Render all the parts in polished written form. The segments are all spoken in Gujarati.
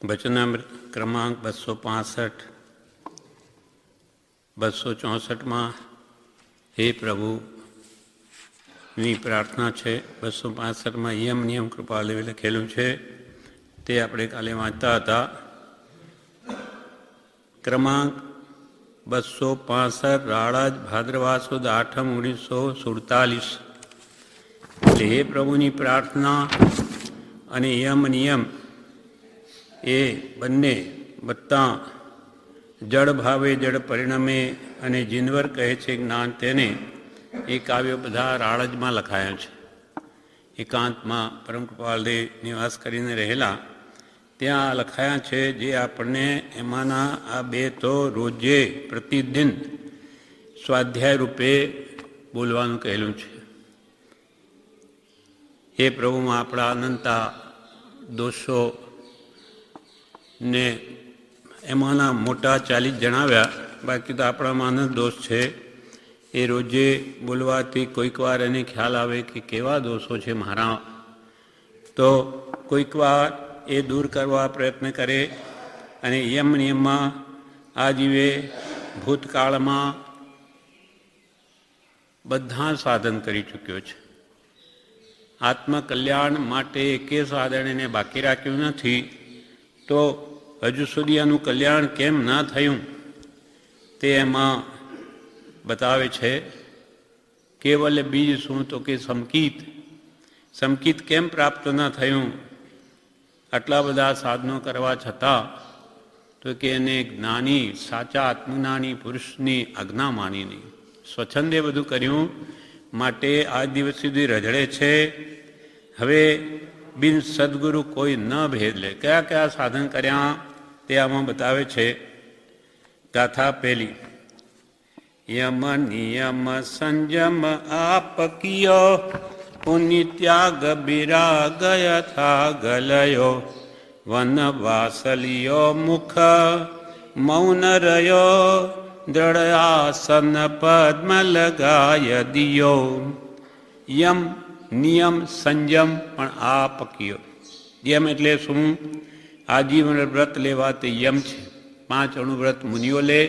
વચનામૃત ક્રમાંક 265 264 હે પ્રભુની પ્રાર્થના છે. 265 યમ નિયમ કૃપાલુ લખેલું છે તે આપણે કાલે વાંચતા હતા. ક્રમાંક 265 રાળાજ ભાદ્રવા સુદ 8 1947. એટલે હે પ્રભુની પ્રાર્થના અને યમ નિયમ એ બંને બધા જડ ભાવે જડ પરિણમે અને જીનવર કહે છે જ્ઞાન તેને એ કાવ્યો બધા રાળજમાં લખાયા છે. એકાંતમાં પરમ કૃપાલદેવ નિવાસ કરીને રહેલા ત્યાં લખાયા છે. જે આપણને એમાંના આ બે તો રોજે પ્રતિદિન સ્વાધ્યાય રૂપે બોલવાનું કહેલું છે. એ પ્રભુમાં આપણા અનંતા દોષો ને એમાંના મોટા 40 જણાવ્યા. બાકી તો આપણામાં અનંત દોષ છે. એ રોજે બોલવાથી કોઈક વાર એને ખ્યાલ આવે કે કેવા દોષો છે મારા, તો કોઈક વાર એ દૂર કરવા પ્રયત્ન કરે. અને યમ નિયમમાં આ જીવે ભૂતકાળમાં બધા સાધન કરી ચૂક્યો છે. આત્મકલ્યાણ માટે એકે સાધન એને બાકી રાખ્યું નથી. તો હજુ સુધી આનું કલ્યાણ કેમ ના થયું તે એમાં બતાવે છે. કેવલ બીજ શું તો કે સમકિત કેમ પ્રાપ્ત ન થયું આટલા બધા સાધનો કરવા છતાં? તો કે એને જ્ઞાની સાચા આત્મજ્ઞાની પુરુષની આજ્ઞા માની નહીં, સ્વચ્છંદે બધું કર્યું માટે આજ દિવસ સુધી રઝળે છે. હવે બિન સદગુરુ કોઈ ન ભેદ લે. કયા કયા સાધન કર્યા તે આમાં બતાવે છે. ગાથા પહેલી. યમ નિયમ સંજમ આપ કિયો પુનિ ત્યાગ બિરાગ યથા ગલયો વન વાસલિયો મુખ મૌન રહ્યો દ્રઢ આસન પદ્મ લગાય દિયો. યમ નિયમ સંજમ પણ આપ કિયો. યમ એટલે શું? આજીવન વ્રત લેવા તે યમ છે. 5 અણુવ્રત મુનિઓ લે,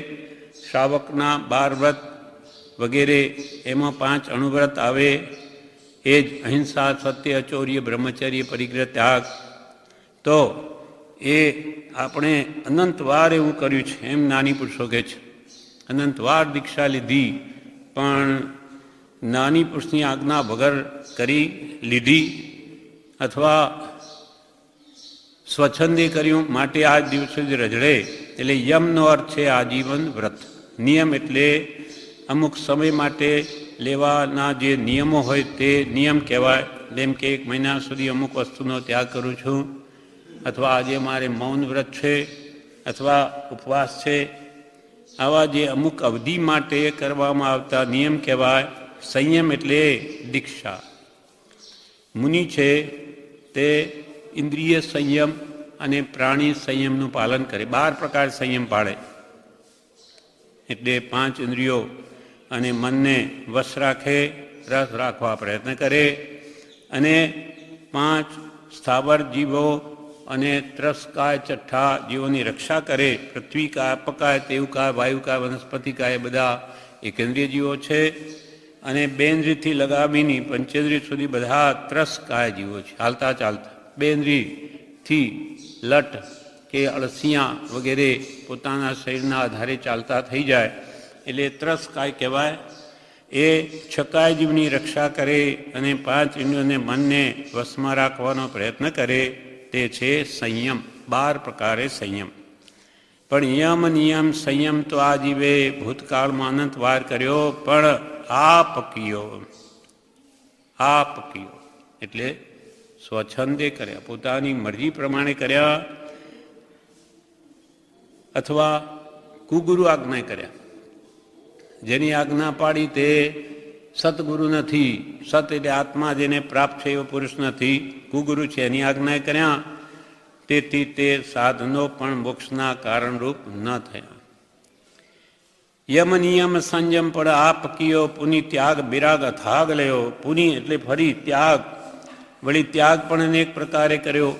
શ્રાવકના 12 વ્રત વગેરે એમાં 5 અણુવ્રત આવે. એ જ અહિંસા, સત્ય, અચૌર્ય, બ્રહ્મચર્ય, પરિગ્રહ, ત્યાગ. તો એ આપણે અનંતવાર એવું કર્યું છે એમ નાની પુરુષો કહે છે. અનંતવાર દીક્ષા લીધી પણ નાની પુરુષની આજ્ઞા વગર કરી લીધી અથવા સ્વચ્છંદે કર્યું માટે આ દિવસ સુધી રઝળે. એટલે યમનો અર્થ છે આજીવન વ્રત. નિયમ એટલે અમુક સમય માટે લેવાના જે નિયમો હોય તે નિયમ કહેવાય. જેમ કે 1 મહિના સુધી અમુક વસ્તુનો ત્યાગ કરું છું, અથવા આજે મારે મૌન વ્રત છે, અથવા ઉપવાસ છે. આવા જે અમુક અવધિ માટે કરવામાં આવતા નિયમ કહેવાય. સંયમ એટલે દીક્ષા. મુનિ છે તે ઇન્દ્રિય સંયમ અને પ્રાણી સંયમનું પાલન કરે. 12 પ્રકાર સંયમ પાળે. એટલે 5 ઇન્દ્રિયો અને મનને વશ રાખે, રસ રાખવા પ્રયત્ન કરે. અને 5 સ્થાવર જીવો અને ત્રસકાય છઠ્ઠા જીવોની રક્ષા કરે. પૃથ્વીકાય, અપકાય, તેવકાય, વાયુકાય, વનસ્પતિકાય બધા એકેન્દ્રિય જીવો છે. અને 2 ઇન્દ્રિયથી લગાવીની 5 ઇન્દ્રિય સુધી બધા ત્રસકાય જીવો છે. હાલતા ચાલતા 2 ઇન્દ્રિયથી લટ કે અળસિયા વગેરે પોતાના શરીરના આધારે ચાલતા થઈ જાય એટલે ત્રસકાય કહેવાય. એ છકાય જીવની રક્ષા કરે અને 5 ઇન્દ્રિયોને મનને વશમાં રાખવાનો પ્રયત્ન કરે. તે છે સંયમ. 12 પ્રકારે સંયમ. પણ યમ નિયમ સંયમ તો આ જીવે ભૂતકાળમાં અનંતવાર કર્યો, પણ આપ કિયો એટલે સ્વચ્છંદે કર્યા, પોતાની મરજી પ્રમાણે કર્યા અથવા કુગુરુ આજ્ઞા કર્યા. જેની આજ્ઞા પાડી તે સતગુરુ નથી. સત એટલે આત્મા જેને પ્રાપ્ત છે એવો પુરુષ નથી, કુગુરુ છે. એની આજ્ઞા કર્યા તેથી તે સાધનો પણ મોક્ષના કારણરૂપ ન થયા. યમ નિયમ સંયમ પણ આપ કિયો પુનિ ત્યાગ બિરાગ અથાગ લયો. પુનિ એટલે ફરી ત્યાગ, વળી ત્યાગ પણ અનેક પ્રકારે કર્યો.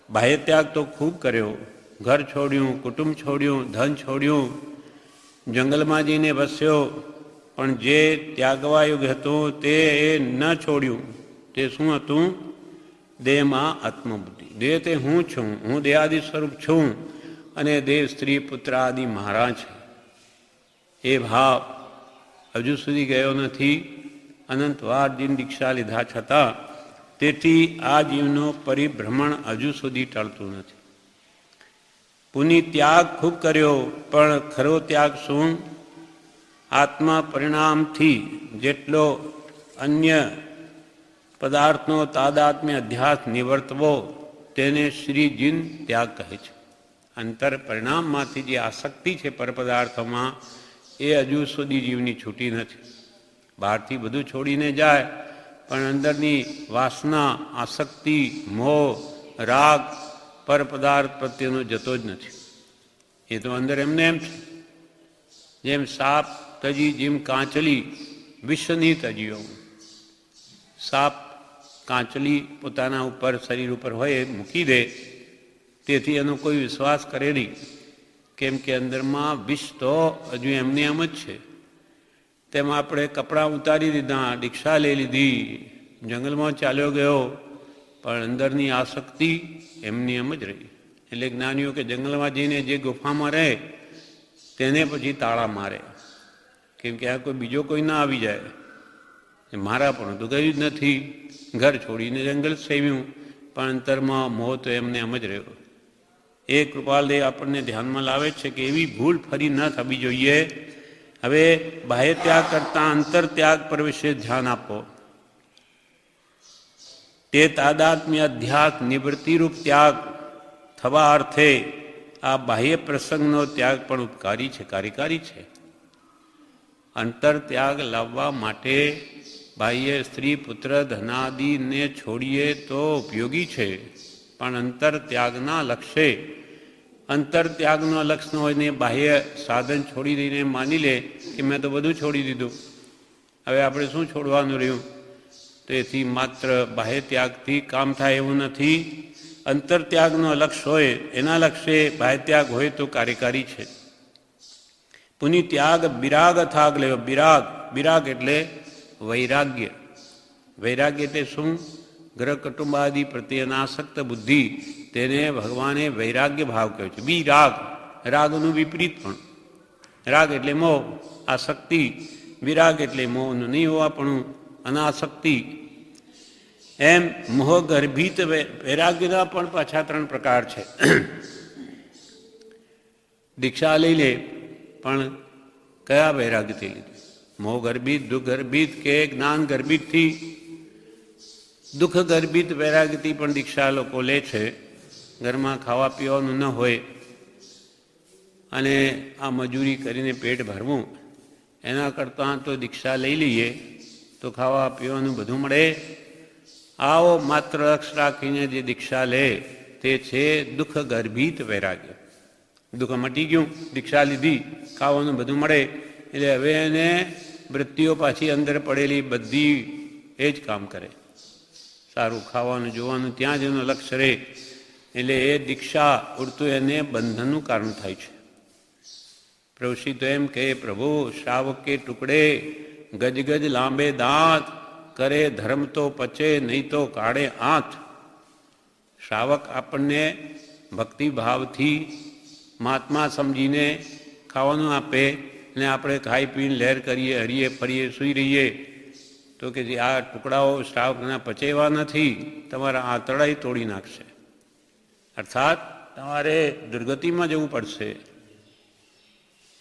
બાહ્ય ત્યાગ તો ખૂબ કર્યો, ઘર છોડ્યું, કુટુંબ છોડ્યું, ધન છોડ્યું, જંગલમાં જઈને વસ્યો, પણ જે ત્યાગવાયુગ હતું તે એ ન છોડ્યું. તે શું હતું? દેહમાં આત્મબુદ્ધિ. દેહ તે હું છું, હું દેહાદિ સ્વરૂપ છું અને દેહ સ્ત્રી પુત્ર આદિ મારા છે. એ ભાવ હજુ સુધી ગયો નથી. અનંતવાર જીન દીક્ષા લીધા છતાં તેથી આ જીવનો પરિભ્રમણ હજુ સુધી ટળતું નથી. પુનિ ત્યાગ ખૂબ કર્યો, પણ ખરો ત્યાગ શું? આત્મા પરિણામથી જેટલો અન્ય પદાર્થનો તાદાત્મ્ય અધ્યાસ નિવર્તવો તેને શ્રીજીન ત્યાગ કહે છે. અંતર પરિણામમાંથી જે આસક્તિ છે પરપદાર્થોમાં એ હજુ સુધી જીવની છૂટી નથી. બહારથી બધું છોડીને જાય પણ અંદરની વાસના, આસક્તિ, મોહ, રાગ પરપદાર્થ પ્રત્યેનો જતો જ નથી. એ તો અંદર એમને એમ છે. જેમ સાપ તજી, જેમ કાંચલી વિષની તજીઓ. સાપ કાંચલી પોતાના ઉપર, શરીર ઉપર હોય મૂકી દે, તેથી એનો કોઈ વિશ્વાસ કરે નહીં, કેમ કે અંદરમાં વિષ તો હજુ એમને એમ જ છે. તેમાં આપણે કપડાં ઉતારી દીધા, દીક્ષા લઈ લીધી, જંગલમાં ચાલ્યો ગયો, પણ અંદરની આસક્તિ એમની એમ જ રહી. એટલે જ્ઞાનીઓ કે જંગલમાં જઈને જે ગુફામાં રહે તેને પછી તાળા મારે, કેમ કે આ કોઈ બીજો કોઈ ના આવી જાય. મારા પણ તો ગયું જ નથી. ઘર છોડીને જંગલ સેવ્યું, પણ અંતરમાં મોહ તો એમને એમ જ રહ્યો. એ કૃપાલદેવ આપણને ધ્યાનમાં લાવે છે કે એવી ભૂલ ફરી ન થવી જોઈએ. હવે બાહ્ય ત્યાગ કરતાં અંતર ત્યાગ પર વિશે ધ્યાન આપો. તે તાદાત્મ્ય અધ્યાસ નિવૃત્તિરૂપ ત્યાગ થવા અર્થે આ બાહ્ય પ્રસંગનો ત્યાગ પણ ઉપકારી છે, કાર્યકારી છે. અંતર ત્યાગ લાવવા માટે બાહ્ય સ્ત્રી, પુત્ર, ધનાદિને છોડીએ તો ઉપયોગી છે, પણ અંતર ત્યાગના લક્ષ્ય, અંતર ત્યાગનો લક્ષ ન હોય ને બાહ્ય સાધન છોડી દઈને માની લે કે મેં તો બધું છોડી દીધું, હવે આપણે શું છોડવાનું રહ્યું. તેથી માત્ર બાહ્ય ત્યાગથી કામ થાય એવું નથી. અંતર ત્યાગનો લક્ષ્ય હોય, એના લક્ષ્યે બાહ્ય ત્યાગ હોય તો કાર્યકારી છે. પુનિ ત્યાગ બિરાગ થાગ લેવો. બિરાગ, બિરાગ એટલે વૈરાગ્ય. વૈરાગ્ય એટલે શું? ગ્રહ કુટુંબાદિ પ્રત્યે અનાસક્ત બુદ્ધિ, તેને ભગવાને વૈરાગ્ય ભાવ કહ્યો છે. વિરાગ, રાગનું વિપરીત પણ. રાગ એટલે મોહ, આસક્તિ. વિરાગ એટલે મોહનું નહીં હોવાપણું, અનાસક્તિ. એમ મોહ ગર્ભિત વૈરાગ્યના પણ પાછા 3 પ્રકાર છે. દીક્ષા લઈ લે પણ કયા વૈરાગ્યથી લીધી? મોહ ગર્ભિત, દુઃખ ગર્ભિત કે જ્ઞાન ગર્ભિતથી? દુઃખ ગર્ભિત વૈરાગ્યથી પણ દીક્ષા લોકો લે છે. ઘરમાં ખાવા પીવાનું ન હોય અને આ મજૂરી કરીને પેટ ભરવું, એના કરતાં તો દીક્ષા લઈ લઈએ તો ખાવા પીવાનું બધું મળે. આવો માત્ર લક્ષ રાખીને જે દીક્ષા લે તે છે દુઃખ ગર્ભિત વૈરાગ્ય. દુઃખ મટી ગયું, દીક્ષા લીધી, ખાવાનું બધું મળે, એટલે હવે એને વૃત્તિઓ પાછી અંદર પડેલી બધી એ જ કામ કરે. સારું ખાવાનું, જોવાનું, ત્યાં જ એનો લક્ષ્ય રહે. એટલે એ દીક્ષા ઉડતું એને બંધનનું કારણ થાય છે. પ્રભુશ્રી તો એમ કહે, પ્રભુ શ્રાવક કે ટુકડે ગજ ગજ લાંબે દાંત, કરે ધર્મ તો પચે નહીં તો કાઢે આંથ. શ્રાવક આપણને ભક્તિભાવથી મહાત્મા સમજીને ખાવાનું આપે ને આપણે ખાઈ પીને લહેર કરીએ, હરીએ ફરીએ, સૂઈ રહીએ તો કે જે આ ટુકડાઓ શ્રાવકના પચેવા નથી, તમારા આંતરડાઈ તોડી નાખશે. અર્થાત તમારે દુર્ગતિમાં જવું પડશે.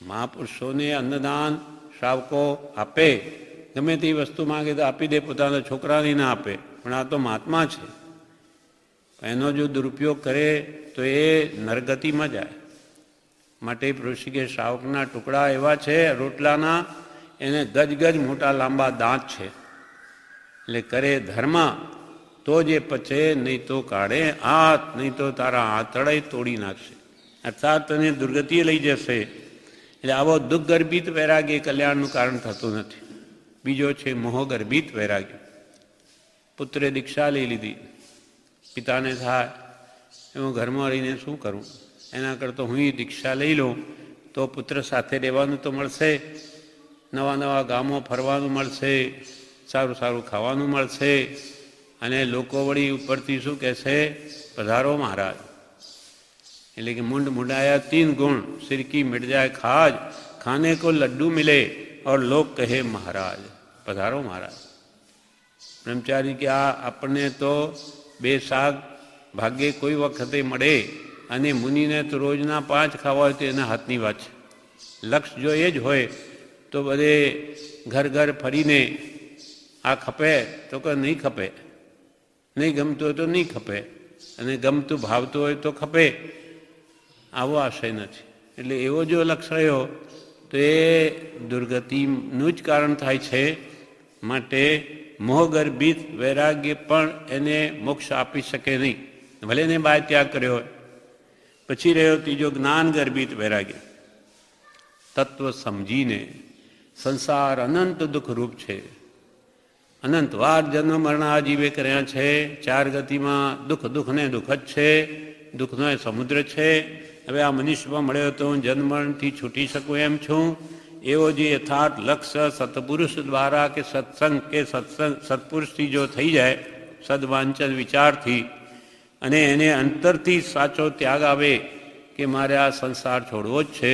મહાપુરુષોને અન્નદાન શ્રાવકો આપે, ગમે તે વસ્તુ માગે તો આપી દે, પોતાના છોકરાને ના આપે, પણ આ તો મહાત્મા છે. એનો જો દુરુપયોગ કરે તો એ નરગતિમાં જાય. માટે ઋષિ કે શ્રાવકના ટુકડા એવા છે રોટલાના, એને ગજ ગજ મોટા લાંબા દાંત છે. એટલે કરે ધર્મ તો જે પચે, નહીં તો કાઢે હાથ, નહીં તો તારા આંતરડાઈ તોડી નાખશે. અર્થાત તને દુર્ગતિએ લઈ જશે. એટલે આવો દુઃખ ગર્ભિત વૈરાગ્ય કલ્યાણનું કારણ થતું નથી. બીજો છે મોહ ગર્ભિત વૈરાગ્ય. પુત્રે દીક્ષા લઈ લીધી, પિતાને થાય હું ઘરમાં રહીને શું કરું, એના કરતાં હું દીક્ષા લઈ લઉં તો પુત્ર સાથે રહેવાનું તો મળશે, નવા નવા ગામો ફરવાનું મળશે, સારું સારું ખાવાનું મળશે, અને લોકો વળી ઉપરથી શું કહેશે, પધારો મહારાજ. એટલે કે મુંડ મુંડાયા 3 ગુણ, સિરકી મિટ જાય ખાજ, ખાને કો લડ્ડુ મિલે ઓર લોક કહે મહારાજ. પધારો મહારાજ. બ્રહ્મચારી કે આ આપણને તો 2 શાક ભાગ્યે કોઈ વખતે મળે, અને મુનિને તો રોજના 5 ખાવા હોય તો એના હાથની વાત છે. લક્ષ જો એ જ હોય તો બધે ઘર ઘર ફરીને આ ખપે તો કે નહીં ખપે, નહીં ગમતું હોય તો નહીં ખપે, અને ગમતું ભાવતું હોય તો ખપે, આવો આશય નથી. એટલે એવો જો લક્ષ રહ્યો તો એ દુર્ગતિનું જ કારણ થાય છે. માટે મોહગર્ભિત વૈરાગ્ય પણ એને મોક્ષ આપી શકે નહીં, ભલે એને બાય ત્યાગ કર્યો હોય. પછી રહ્યો ત્રીજો જ્ઞાન ગર્ભિત વૈરાગ્ય. તત્વ સમજીને સંસાર અનંત દુઃખરૂપ છે, અનંત વાર જન્મ મરણ આજીવે કર્યા છે, 4 ગતિમાં દુઃખ દુઃખ ને દુઃખ જ છે, દુઃખનો એ સમુદ્ર છે. હવે આ મનુષ્યમાં મળ્યો તો હું જન્મથી છૂટી શકું એમ છું. એવો જે યથાર્થ લક્ષ્ય સત્પુરુષ દ્વારા કે સત્સંગ કે સત્પુરુષથી જો થઈ જાય, સદવાંચન વિચારથી, અને એને અંતરથી સાચો ત્યાગ આવે કે મારે આ સંસાર છોડવો જ છે,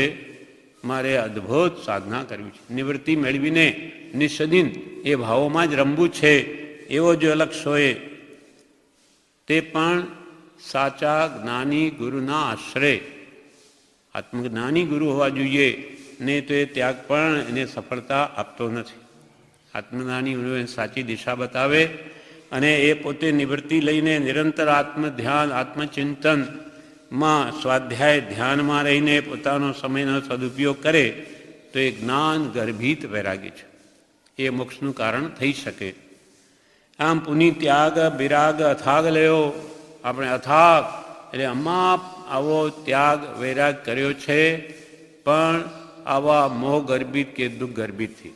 મારે અદ્ભુત સાધના કરવી છે, નિવૃત્તિ મેળવીને નિસ્સદિન એ ભાવોમાં જ રમવું છે, એવો જો લક્ષ્ય હોય, તે પણ સાચા જ્ઞાની ગુરુના આશ્રય, આત્મજ્ઞાની ગુરુ હોવા જોઈએ, ને તો એ ત્યાગ પણ એને સફળતા આપતો નથી. આત્મજ્ઞાની ગુરુ એને સાચી દિશા બતાવે, અને એ પોતે નિવૃત્તિ લઈને નિરંતર આત્મધ્યાન આત્મચિંતનમાં સ્વાધ્યાય ધ્યાનમાં રહીને પોતાનો સમયનો સદુપયોગ કરે તો એ જ્ઞાન ગર્ભિત વૈરાગ્ય છે, એ મોક્ષનું કારણ થઈ શકે. આમ પુનિ ત્યાગ વિરાગ અથાગ લેવો, આપણે અથાગ એટલે અમાપ આવો ત્યાગ વૈરાગ કર્યો છે, પણ આવા મોહ ગર્ભિત કે દુઃખ ગર્ભિતથી.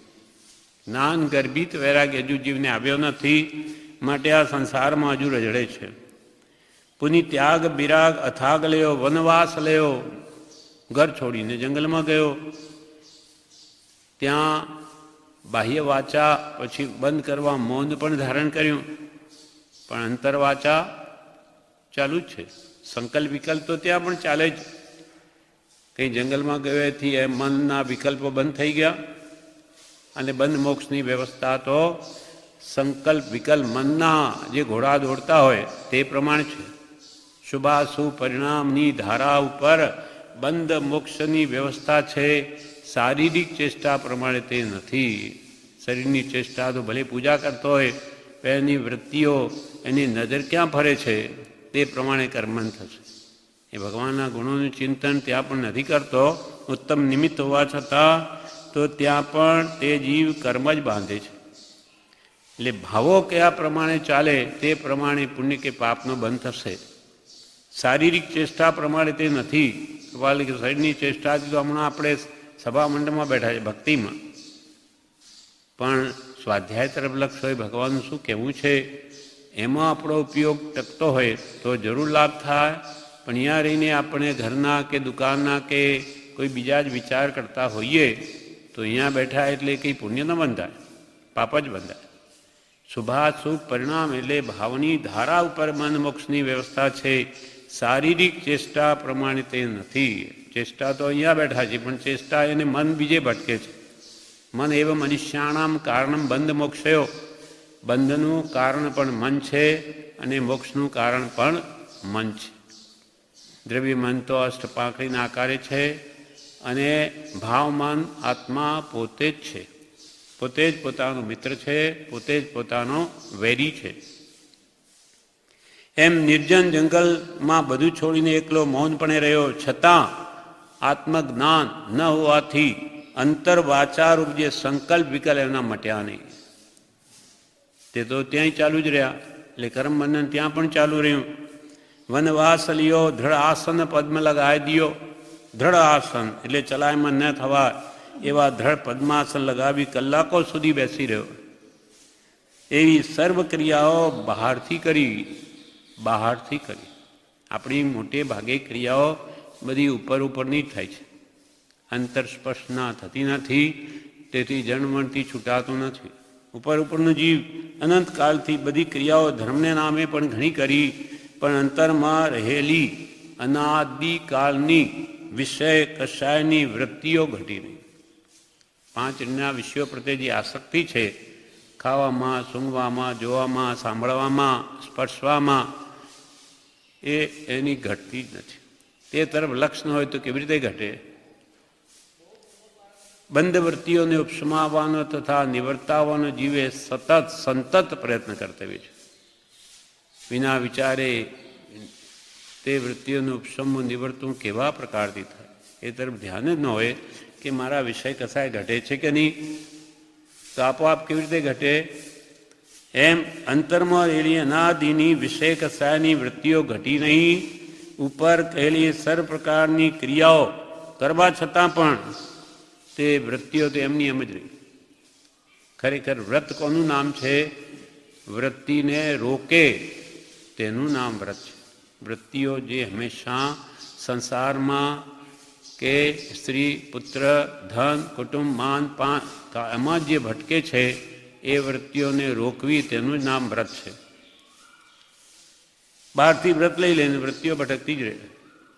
જ્ઞાન ગર્ભિત વૈરાગ્ય હજુ જીવને આવ્યો નથી, માટે આ સંસારમાં હજુ રજડે છે. પુનિ ત્યાગ વિરાગ અથાગ લેવો, વનવાસ લેવો, ઘર છોડીને જંગલમાં ગયો, ત્યાં બાહ્ય વાચા પછી બંધ કરવા મૌન પણ ધારણ કર્યું, પણ અંતરવાચા ચાલુ જ છે. સંકલ્પ વિકલ્પ તો ત્યાં પણ ચાલે જ. કંઈ જંગલમાં ગયેથી એ મનના વિકલ્પો બંધ થઈ ગયા, અને બંધ મોક્ષની વ્યવસ્થા તો સંકલ્પ વિકલ્પ મનના જે ઘોડા દોડતા હોય તે પ્રમાણે છે. શુભાશુભ પરિણામની ધારા ઉપર બંધ મોક્ષની વ્યવસ્થા છે, શારીરિક ચેષ્ટા પ્રમાણે તે નથી. શરીરની ચેષ્ટા તો ભલે પૂજા કરતો હોય, એની વૃત્તિઓ એની નજર ક્યાં ફરે છે તે પ્રમાણે કર્મન થશે. એ ભગવાનના ગુણોનું ચિંતન ત્યાં પણ નથી કરતો, ઉત્તમ નિમિત્ત હોવા છતાં તો ત્યાં પણ તે જીવ કર્મ જ બાંધે છે. એટલે ભાવો કયા પ્રમાણે ચાલે તે પ્રમાણે પુણ્ય કે પાપનો બંધ થશે. શારીરિક ચેષ્ટા પ્રમાણે તે નથી. શરીરની ચેષ્ટાથી તો હમણાં આપણે સભા મંડળમાં બેઠા છે ભક્તિમાં, પણ સ્વાધ્યાય તરફ લક્ષ હોય, ભગવાનનું શું કહેવું છે એમાં આપણો ઉપયોગ ટકતો હોય તો જરૂર લાભ થાય. પણ અહીંયા રહીને આપણે ઘરના કે દુકાનના કે કોઈ બીજા જ વિચાર કરતા હોઈએ તો અહીંયા બેઠા એટલે કંઈ પુણ્ય ન બંધાય, પાપ જ બંધાય. શુભાશુભ પરિણામ એટલે ભાવની ધારા ઉપર મન મોક્ષની વ્યવસ્થા છે, શારીરિક ચેષ્ટા પ્રમાણે તે નથી. ચેષ્ટા તો અહીંયા બેઠા છે, પણ ચેષ્ટા એને મન બીજે ભટકે છે. મન એવ મનુષ્યાણામ કારણમ બંધ મોક્ષયો, બંધનું કારણ પણ મન છે અને મોક્ષનું કારણ પણ મન છે. દ્રવ્ય મન તો અષ્ટપાંખડીના આકારે છે, અને ભાવમાન આત્મા પોતે જ છે, પોતે જ પોતાનો મિત્ર છે, પોતે જ પોતાનો વૈરી છે. એમ નિર્જન જંગલમાં બધું છોડીને એકલો મૌનપણે રહ્યો, છતાં આત્મજ્ઞાન ન હોવાથી અંતર વાચારૂપ જે સંકલ્પ વિકલ્પ એના મટ્યા નહીં. તે તો ત્યાંય ચાલુ જ રહ્યા, એટલે કર્મબંધન ત્યાં પણ ચાલુ રહ્યું. વનવાસ લ્યો, દ્રઢ આસન પદ્મ લગાવી દિયો. દ્રઢ આસન એટલે ચલાયમાન ન થવા એવા દ્રઢ પદ્માસન લગાવી કલાકો સુધી બેસી રહ્યો. એવી સર્વ ક્રિયાઓ બહારથી કરી. આપણી મોટે ભાગે ક્રિયાઓ બધી ઉપર ઉપરની જ થાય છે, અંતરસ્પર્શના થતી નથી, તેથી જન્મણથી છૂટાતું નથી. ઉપર ઉપરનો જીવ અનંતકાળથી બધી ક્રિયાઓ ધર્મને નામે પણ ઘણી કરી, પણ અંતરમાં રહેલી અનાદિકાળની વિષય કશાયની વૃત્તિઓ ઘટી નહીં. 5 વિષયો પ્રત્યે જે આસક્તિ છે, ખાવામાં, સૂંઘવામાં, જોવામાં, સાંભળવામાં, સ્પર્શવામાં, એની ઘટતી જ નથી. તે તરફ લક્ષ ન હોય તો કેવી રીતે ઘટે? બંધ વૃત્તિઓને ઉપશમાવવાનો તથા નિવર્તાવવાનો જીવે સંતત પ્રયત્ન કર્તવ્ય છે. વિના વિચારે તે વૃત્તિઓનું ઉપશમવું નિવર્તવું કેવા પ્રકારથી થાય એ તરફ ધ્યાન જ ન હોય કે મારા વિષય કસાય ઘટે છે કે નહીં, તો આપોઆપ કેવી રીતે ઘટે? એમ અંતરમાં રહેલી અનાદિની વિષય કસાયની વૃત્તિઓ ઘટી નહીં. ઉપર કહેલી સર્વ પ્રકારની ક્રિયાઓ કરવા છતાં પણ તે વૃત્તિઓ તો એમની એમ જ રહી. ખરેખર વ્રત કોનું નામ છે? વૃત્તિને રોકે તેનું નામ વ્રત છે. વૃત્તિઓ જે હંમેશા સંસારમાં કે સ્ત્રી, પુત્ર, ધન, કુટુંબ, માન, પાન એમાં જે ભટકે છે એ વૃત્તિઓને રોકવી તેનું જ નામ વ્રત છે. બહારથી વ્રત લઈ લઈને વૃત્તિઓ ભટકતી જ રહે.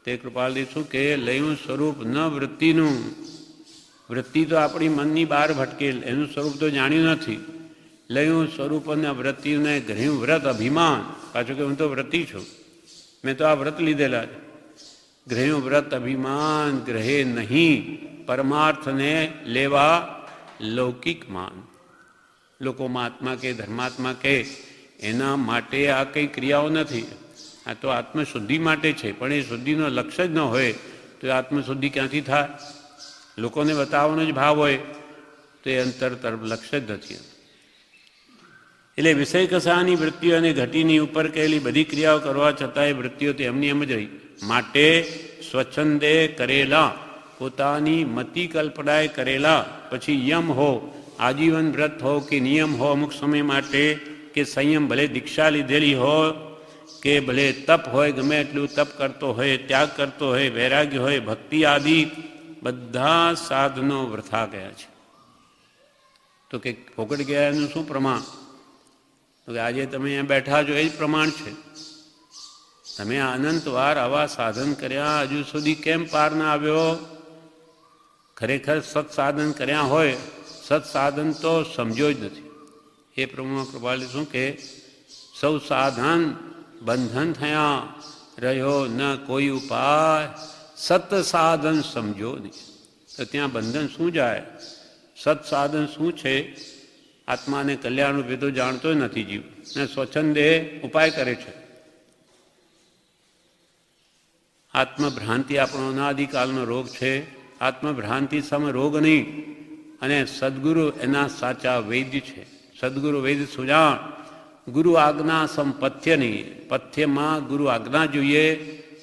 તે કૃપાલજી શું કે લયું સ્વરૂપ ન વૃત્તિનું. વૃત્તિ તો આપણી મનની બહાર ભટકે, એનું સ્વરૂપ તો જાણ્યું નથી. લયું સ્વરૂપ અને વૃત્તિને ગ્રહ્યું વ્રત અભિમાન. પાછું કે હું તો વ્રતી છું, મેં તો આ વ્રત લીધેલા છે. ગ્રહ્યું વ્રત અભિમાન ગ્રહે નહીં, પરમાર્થને લેવા લૌકિક માન. લોકોમાં આત્મા કે ધર્માત્મા કે એના માટે આ કંઈ ક્રિયાઓ નથી. આ તો આત્મશુદ્ધિ માટે છે, પણ એ શુદ્ધિનો લક્ષ્ય જ ન હોય તો એ આત્મશુદ્ધિ ક્યાંથી થાય? લોકોને બતાવવાનો જ ભાવ હોય તો એ અંતર તરફ લક્ષ્ય જ નથી. એટલે વિષય કસાની વૃત્તિઓ અને ઘટીની ઉપર કહેલી બધી ક્રિયાઓ કરવા છતાં એ વૃત્તિઓ તો એમની એમ જ રહી. માટે સ્વચ્છંદે કરેલા, પોતાની મતિ કલ્પનાએ કરેલા, પછી યમ હો, આજીવન વ્રત હો કે નિયમ હો અમુક સમય માટે, કે સંયમ ભલે દીક્ષા લીધેલી હોય કે ભલે તપ હોય, ગમે એટલું તપ કરતો હોય, ત્યાગ કરતો હોય, વૈરાગ્ય હોય, ભક્તિ આદિ બધા સાધનો વૃથા ગયા છે. તો કે ફોકટ ગયા એનું શું પ્રમાણ? તો કે આજે તમે અહીંયા બેઠા છો એ જ પ્રમાણ છે. તમે અનંતવાર આવા સાધન કર્યા, હજુ સુધી કેમ પાર ના આવ્યો? ખરેખર સત્સાધન કર્યા હોય, સત્સાધન તો સમજો જ નથી. એ પ્રભુ કૃપાલી શું કે સૌ સાધન બંધન થયા, રહ્યો ન કોઈ ઉપાય, સત્સાધન સમજો નહીં. તો ત્યાં બંધન શું જાય? સત્સાધન શું છે? આત્માને કલ્યાણ રૂપે તો જાણતો નથી જીવ, ને સ્વચ્છંદે ઉપાય કરે છે. આત્મભ્રાંતિ આપણો અનાદિકાલનો રોગ છે. આત્મભ્રાંતિ સામે રોગ નહીં, અને સદગુરુ એના સાચા વૈદ્ય છે. સદગુરુ વૈદ્ય સુજાણ. ગુરુ આજ્ઞા સંપથ્ય નહીં, પથ્યમાં ગુરુ આજ્ઞા જોઈએ.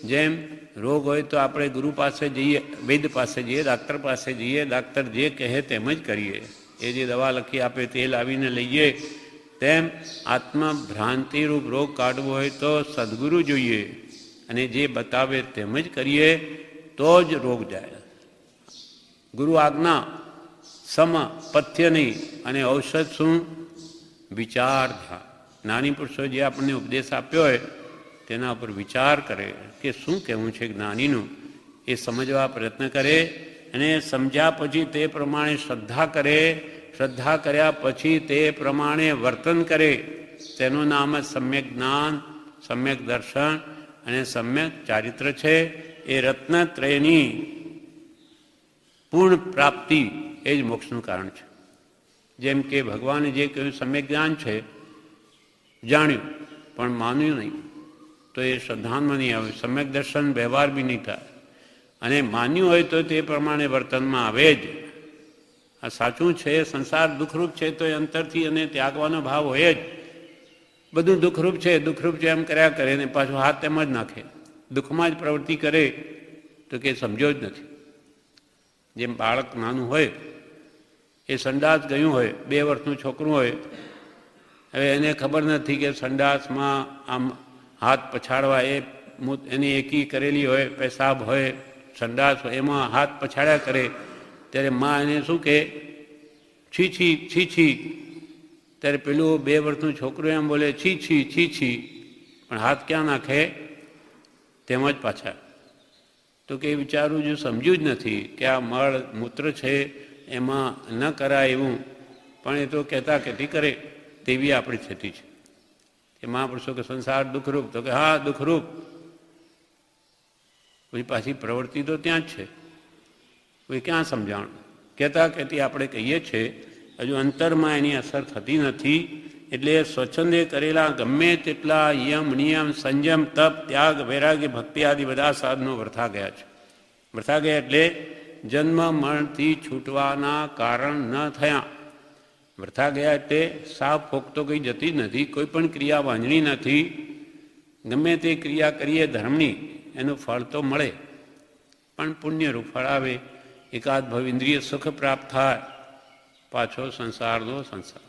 જેમ રોગ હોય તો આપણે ગુરુ પાસે જઈએ, વૈદ્ય પાસે જઈએ, ડાક્ટર પાસે જઈએ, ડાક્ટર જે કહે તેમ જ કરીએ. એ જે દવા લખી આપે તે લાવીને લઈએ. તેમ આત્મભ્રાંતિરૂપ રોગ કાઢવો હોય તો સદગુરુ જોઈએ, અને જે બતાવે તેમ જ કરીએ તો જ રોગ જાય. ગુરુ આજ્ઞા સમ પથ્ય નહીં, અને ઔષધ શું? વિચાર ધ્યાન. જ્ઞાની પુરુષો જે આપણને ઉપદેશ આપ્યો હોય તેના ઉપર વિચાર કરે કે શું કહેવું છે જ્ઞાનીનું, એ સમજવા પ્રયત્ન કરે, અને સમજ્યા પછી તે પ્રમાણે શ્રદ્ધા કરે. શ્રદ્ધા કર્યા પછી તે પ્રમાણે વર્તન કરે. તેનું નામ જ સમ્યક જ્ઞાન, સમ્યક દર્શન અને સમ્યક ચારિત્ર છે. એ રત્નત્રયની પૂર્ણ પ્રાપ્તિ એ જ મોક્ષનું કારણ છે. જેમ કે ભગવાને જે કહ્યું સમ્યક જ્ઞાન છે, જાણ્યું પણ માન્યું નહીં, તો એ શ્રદ્ધામાં નહીં આવે. સમ્યક દર્શન વ્યવહાર બી નહીં થાય, અને માન્યું હોય તો તે પ્રમાણે વર્તનમાં આવે જ. આ સાચું છે. સંસાર દુઃખરૂપ છે તો એ અંતરથી અને ત્યાગવાનો ભાવ હોય જ. બધું દુઃખરૂપ છે, દુઃખરૂપ છે એમ કર્યા કરે, ને પાછું હાથ તેમ જ નાખે, દુઃખમાં જ પ્રવૃત્તિ કરે, તો કે સમજો જ નથી. જેમ બાળક નાનું હોય, એ સંડાસ ગયું હોય, 2 વર્ષનું છોકરું હોય, હવે એને ખબર નથી કે સંડાસમાં આમ હાથ પછાડવા એ એની એકી કરેલી હોય, પેશાબ હોય, સંડાસ હોય, એમાં હાથ પછાડ્યા કરે ત્યારે માં એને શું કહે? છી છી છી છી. ત્યારે પેલું 2 વર્ષનું છોકરું એમ બોલે છી છી છી છી, પણ હાથ ક્યાં નાખે? તેમજ પાછા. તો કે એ વિચારું જો સમજ્યું જ નથી કે આ મળ મૂત્ર છે એમાં ન કરાય એવું, પણ એ તો કહેતા કહેતી કરે તેવી આપણી સ્થિતિ છે. કે મહાપુરુષો કે સંસાર દુઃખરૂપ, તો કે હા દુઃખરૂપ. પછી પાછી પ્રવૃત્તિ તો ત્યાં જ છે, કોઈ ક્યાં સમજાણ? કહેતા કહેતી આપણે કહીએ છીએ, હજુ અંતરમાં એની અસર થતી નથી. એટલે સ્વચ્છંદે કરેલા ગમે તેટલા યમ નિયમ સંયમ તપ ત્યાગ વૈરાગ્ય ભક્તિ આદિ બધા સાધનો વરથા ગયા છે. વરથા ગયા એટલે જન્મ મરણથી છૂટવાના કારણ ન થયા. વરથા ગયા એટલે સાફ ફોક તો કંઈ જતી જ નથી, કોઈ પણ ક્રિયા વાંજણી નથી. ગમે તે ક્રિયા કરીએ ધર્મની એનું ફળ તો મળે, પણ પુણ્યરૂપ ફળ આવે. એકાદ ભવ ઇન્દ્રિય સુખ પ્રાપ્ત થાય, પાછો સંસારનો સંસાર.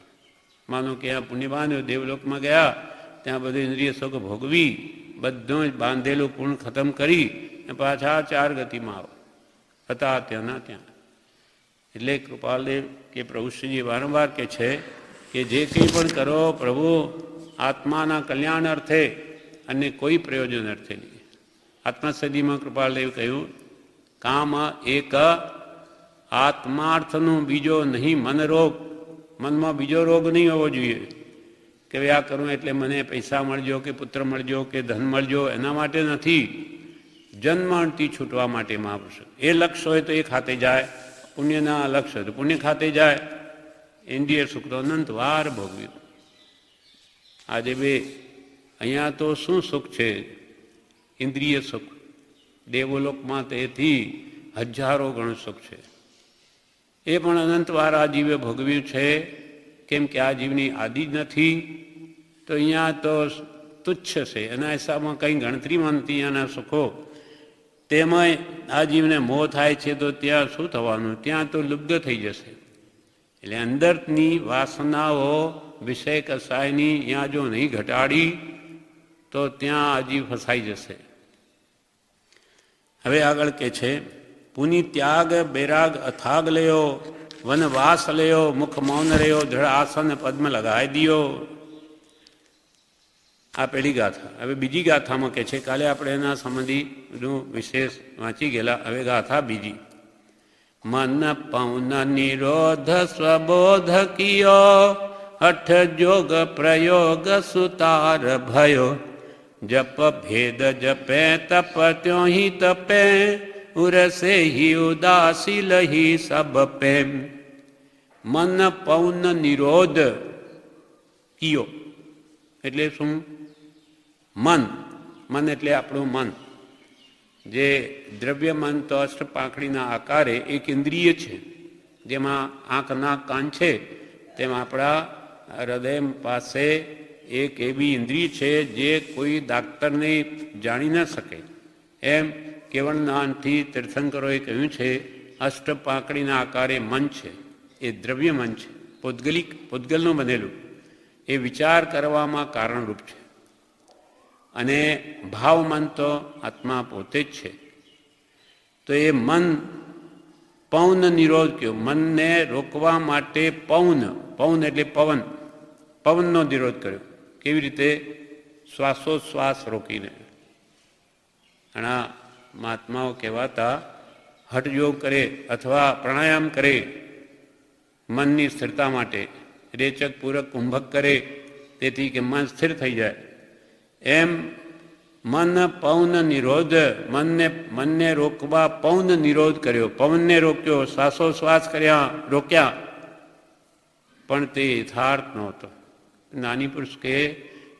માનો કે આ પુણ્યવાન દેવલોકમાં ગયા, ત્યાં બધું ઇન્દ્રિય સુખ ભોગવી બધું જ બાંધેલું પૂર્ણ ખતમ કરી પાછા 4 ગતિમાં આવો, હતા ત્યાંના ત્યાં. એટલે કૃપાલદેવ કે પ્રભુશ્રીજી વારંવાર કહે છે કે જે કંઈ પણ કરો પ્રભુ આત્માના કલ્યાણ અર્થે અને કોઈ પ્રયોજન અર્થે નહીં. આત્મસદીમાં કૃપાલદેવ કહ્યું, કામ એક આત્માર્થનું, બીજો નહીં મન રોગ. મનમાં બીજો રોગ નહીં હોવો જોઈએ કે આ કરું એટલે મને પૈસા મળજો કે પુત્ર મળજો કે ધન મળજો, એના માટે નથી. જન્મથી છૂટવા માટે મહાપુરુષ. એ લક્ષ્ય હોય તો એ ખાતે જાય, પુણ્યના લક્ષ્ય હોય તો પુણ્ય ખાતે જાય. ઇન્દ્રિય સુખ તો અનંત વાર ભોગવ્યું. આજે બે અહીંયા તો શું સુખ છે? ઇન્દ્રિય સુખ. દેવલોકમાં તેથી હજારો ગણું સુખ છે. એ પણ અનંતવાર આ જીવે ભોગવ્યું છે. કેમ કે આ જીવની આદિ જ નથી, તો અહીંયા તો તુચ્છ છે. એના હિસાબમાં કંઈ ગણતરીમાં નથી એના સુખો. તેમાંય આ જીવને મોહ થાય છે તો ત્યાં શું થવાનું? ત્યાં તો લુપ્ત થઈ જશે. એટલે અંદરની વાસનાઓ વિષય કસાયની ત્યાં જો નહીં ઘટાડી તો ત્યાં આ જીવ ફસાઈ જશે. હવે આગળ કે છે, પુનિ ત્યાગ બૈરાગ અથાગ લયો, વનવાસ લયો, મુખ મૌન રહ્યો, દ્રઢ આસન પદ્મ લગાવી દિયો. આ પહેલી ગાથા. હવે બીજી ગાથામાં કે છે, કાલે આપણે એના સંબંધીનું વિશેષ વાંચી ગયેલા. હવે ગાથા બીજી. મન પૌન નિરોધ સ્વબોધ કિયો, હઠ જોગ પ્રયોગ સુતાર ભયો, જપ ભેદ જપે તપ ત્યો હિ તપે, ઉરસે હિ ઉદાસી લહી સબ પે. મન પૌન નિરોધ કિયો એટલે શું? મન. મન એટલે આપણું મન. જે દ્રવ્ય મન તો અષ્ટપાખડીના આકારે એક ઇન્દ્રિય છે, જેમાં આંખ નાક કાન છે, તેમ આપણા હૃદય પાસે એક એવી ઇન્દ્રિય છે જે કોઈ ડાક્ટરને જાણી ન શકે. એમ કેવળ જ્ઞાનથી તીર્થંકરોએ કહ્યું છે, અષ્ટપાકડીના આકારે મન છે. એ દ્રવ્ય મન છે, પૂતગલનું બનેલું. એ વિચાર કરવામાં કારણરૂપ છે. અને ભાવ મન તો આત્મા પોતે જ છે. તો એ મન પૌન નિરોધ કયો. મનને રોકવા માટે પૌન. પૌન એટલે પવન. પવનનો નિરોધ કર્યો. કેવી રીતે? શ્વાસોશ્વાસ રોકીને. ઘણા મહાત્માઓ કહેવાતા હઠયોગ કરે અથવા પ્રાણાયામ કરે મનની સ્થિરતા માટે, રેચક પૂરક કુંભક કરે તેથી કે મન સ્થિર થઈ જાય. એમ મન પૌન નિરોધ. મનને રોકવા પૌન નિરોધ કર્યો. પવનને રોક્યો, શ્વાસોશ્વાસ કર્યા, રોક્યા, પણ તે યથાર્થ નહોતો. નાની પુરુષ કહે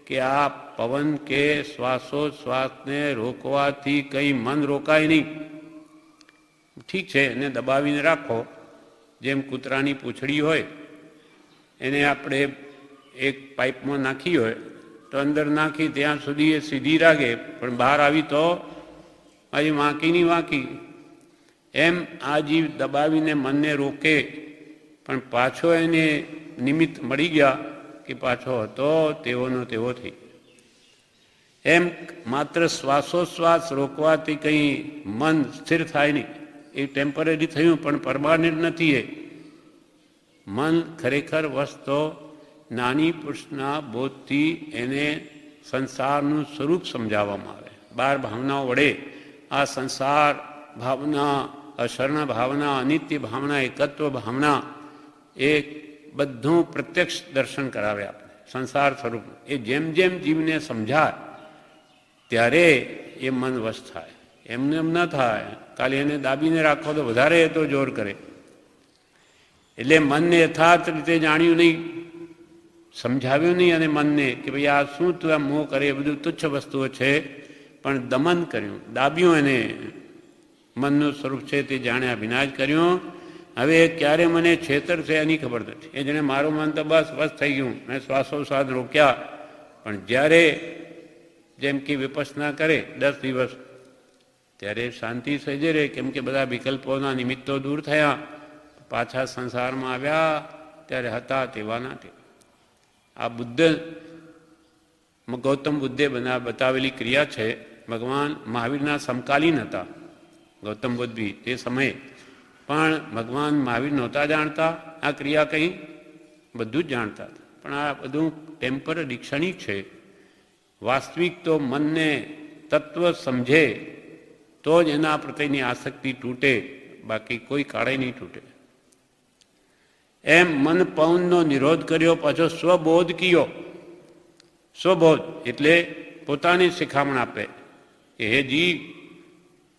કે આ પવન કે શ્વાસોશ્વાસને રોકવાથી કંઈ મન રોકાય નહીં. ઠીક છે, એને દબાવીને રાખો. જેમ કૂતરાની પૂંછડી હોય, એને આપણે એક પાઇપમાં નાખી હોય તો અંદર નાખી ત્યાં સુધી એ સીધી રાખે, પણ બહાર આવી તો હજી વાંકી નહીં વાંકી. એમ આ જીવ દબાવીને મનને રોકે, પણ પાછો એને નિમિત્ત મળી ગયા કે પાછો હતો તેવોનો તેવો થઈ. એમ માત્ર શ્વાસોશ્વાસ રોકવાથી કંઈ મન સ્થિર થાય નહીં. એ ટેમ્પરરી થયું પણ પરમાનન્ટ નથી. એ મન ખરેખર વસ્તુ નાની પુરુષના બોધથી એને સંસારનું સ્વરૂપ સમજાવવામાં આવે. 12 ભાવનાઓ વડે આ સંસાર ભાવના, અશરણ ભાવના, અનિત્ય ભાવના, એકત્વ ભાવના, એ બધું પ્રત્યક્ષ દર્શન કરાવે આપણે સંસાર સ્વરૂપ. એ જેમ જેમ જીવને સમજાય ત્યારે એ મન વશ થાય. એમને એમ ન થાય. ખાલી એને દાબીને રાખો તો વધારે એ તો જોર કરે. એટલે મનને યથાર્થ રીતે જાણ્યું નહીં, સમજાવ્યું નહીં, અને મનને કે ભાઈ આ શું તું આ મોહ કરે, એ બધું તુચ્છ વસ્તુઓ છે, પણ દમન કર્યું, દાબ્યું. એને મનનું સ્વરૂપ છે તે જાણ્યા વિના જ કર્યું. હવે ક્યારે મને છેતર છે એની ખબર નથી. એ જેને મારું મન તો બસ થઈ ગયું, મેં શ્વાસોશ્વાસ રોક્યા. પણ જ્યારે જેમ કે વિપસના કરે 10 દિવસ, ત્યારે શાંતિ સહેજે રહે, કેમ કે બધા વિકલ્પોના નિમિત્તો દૂર થયા. પાછા સંસારમાં આવ્યા ત્યારે હતા તેવા ના તે. આ ગૌતમ બુદ્ધે બતાવેલી ક્રિયા છે. ભગવાન મહાવીરના સમકાલીન હતા ગૌતમ બુદ્ધ બી તે સમયે, પણ ભગવાન મહાવીર નહોતા જાણતા આ ક્રિયા કંઈ, બધું જ જાણતા હતા. પણ આ બધું ટેમ્પરરી, ક્ષણિક છે. વાસ્તવિક તો મનને તત્વ સમજે તો જ એના પ્રત્યેની આસક્તિ તૂટે, બાકી કોઈ કાળે નહીં તૂટે. એમ મન પૌનનો નિરોધ કર્યો, પાછો સ્વબોધ કયો. સ્વબોધ એટલે પોતાની શિખામણ આપે કે હે જીવ,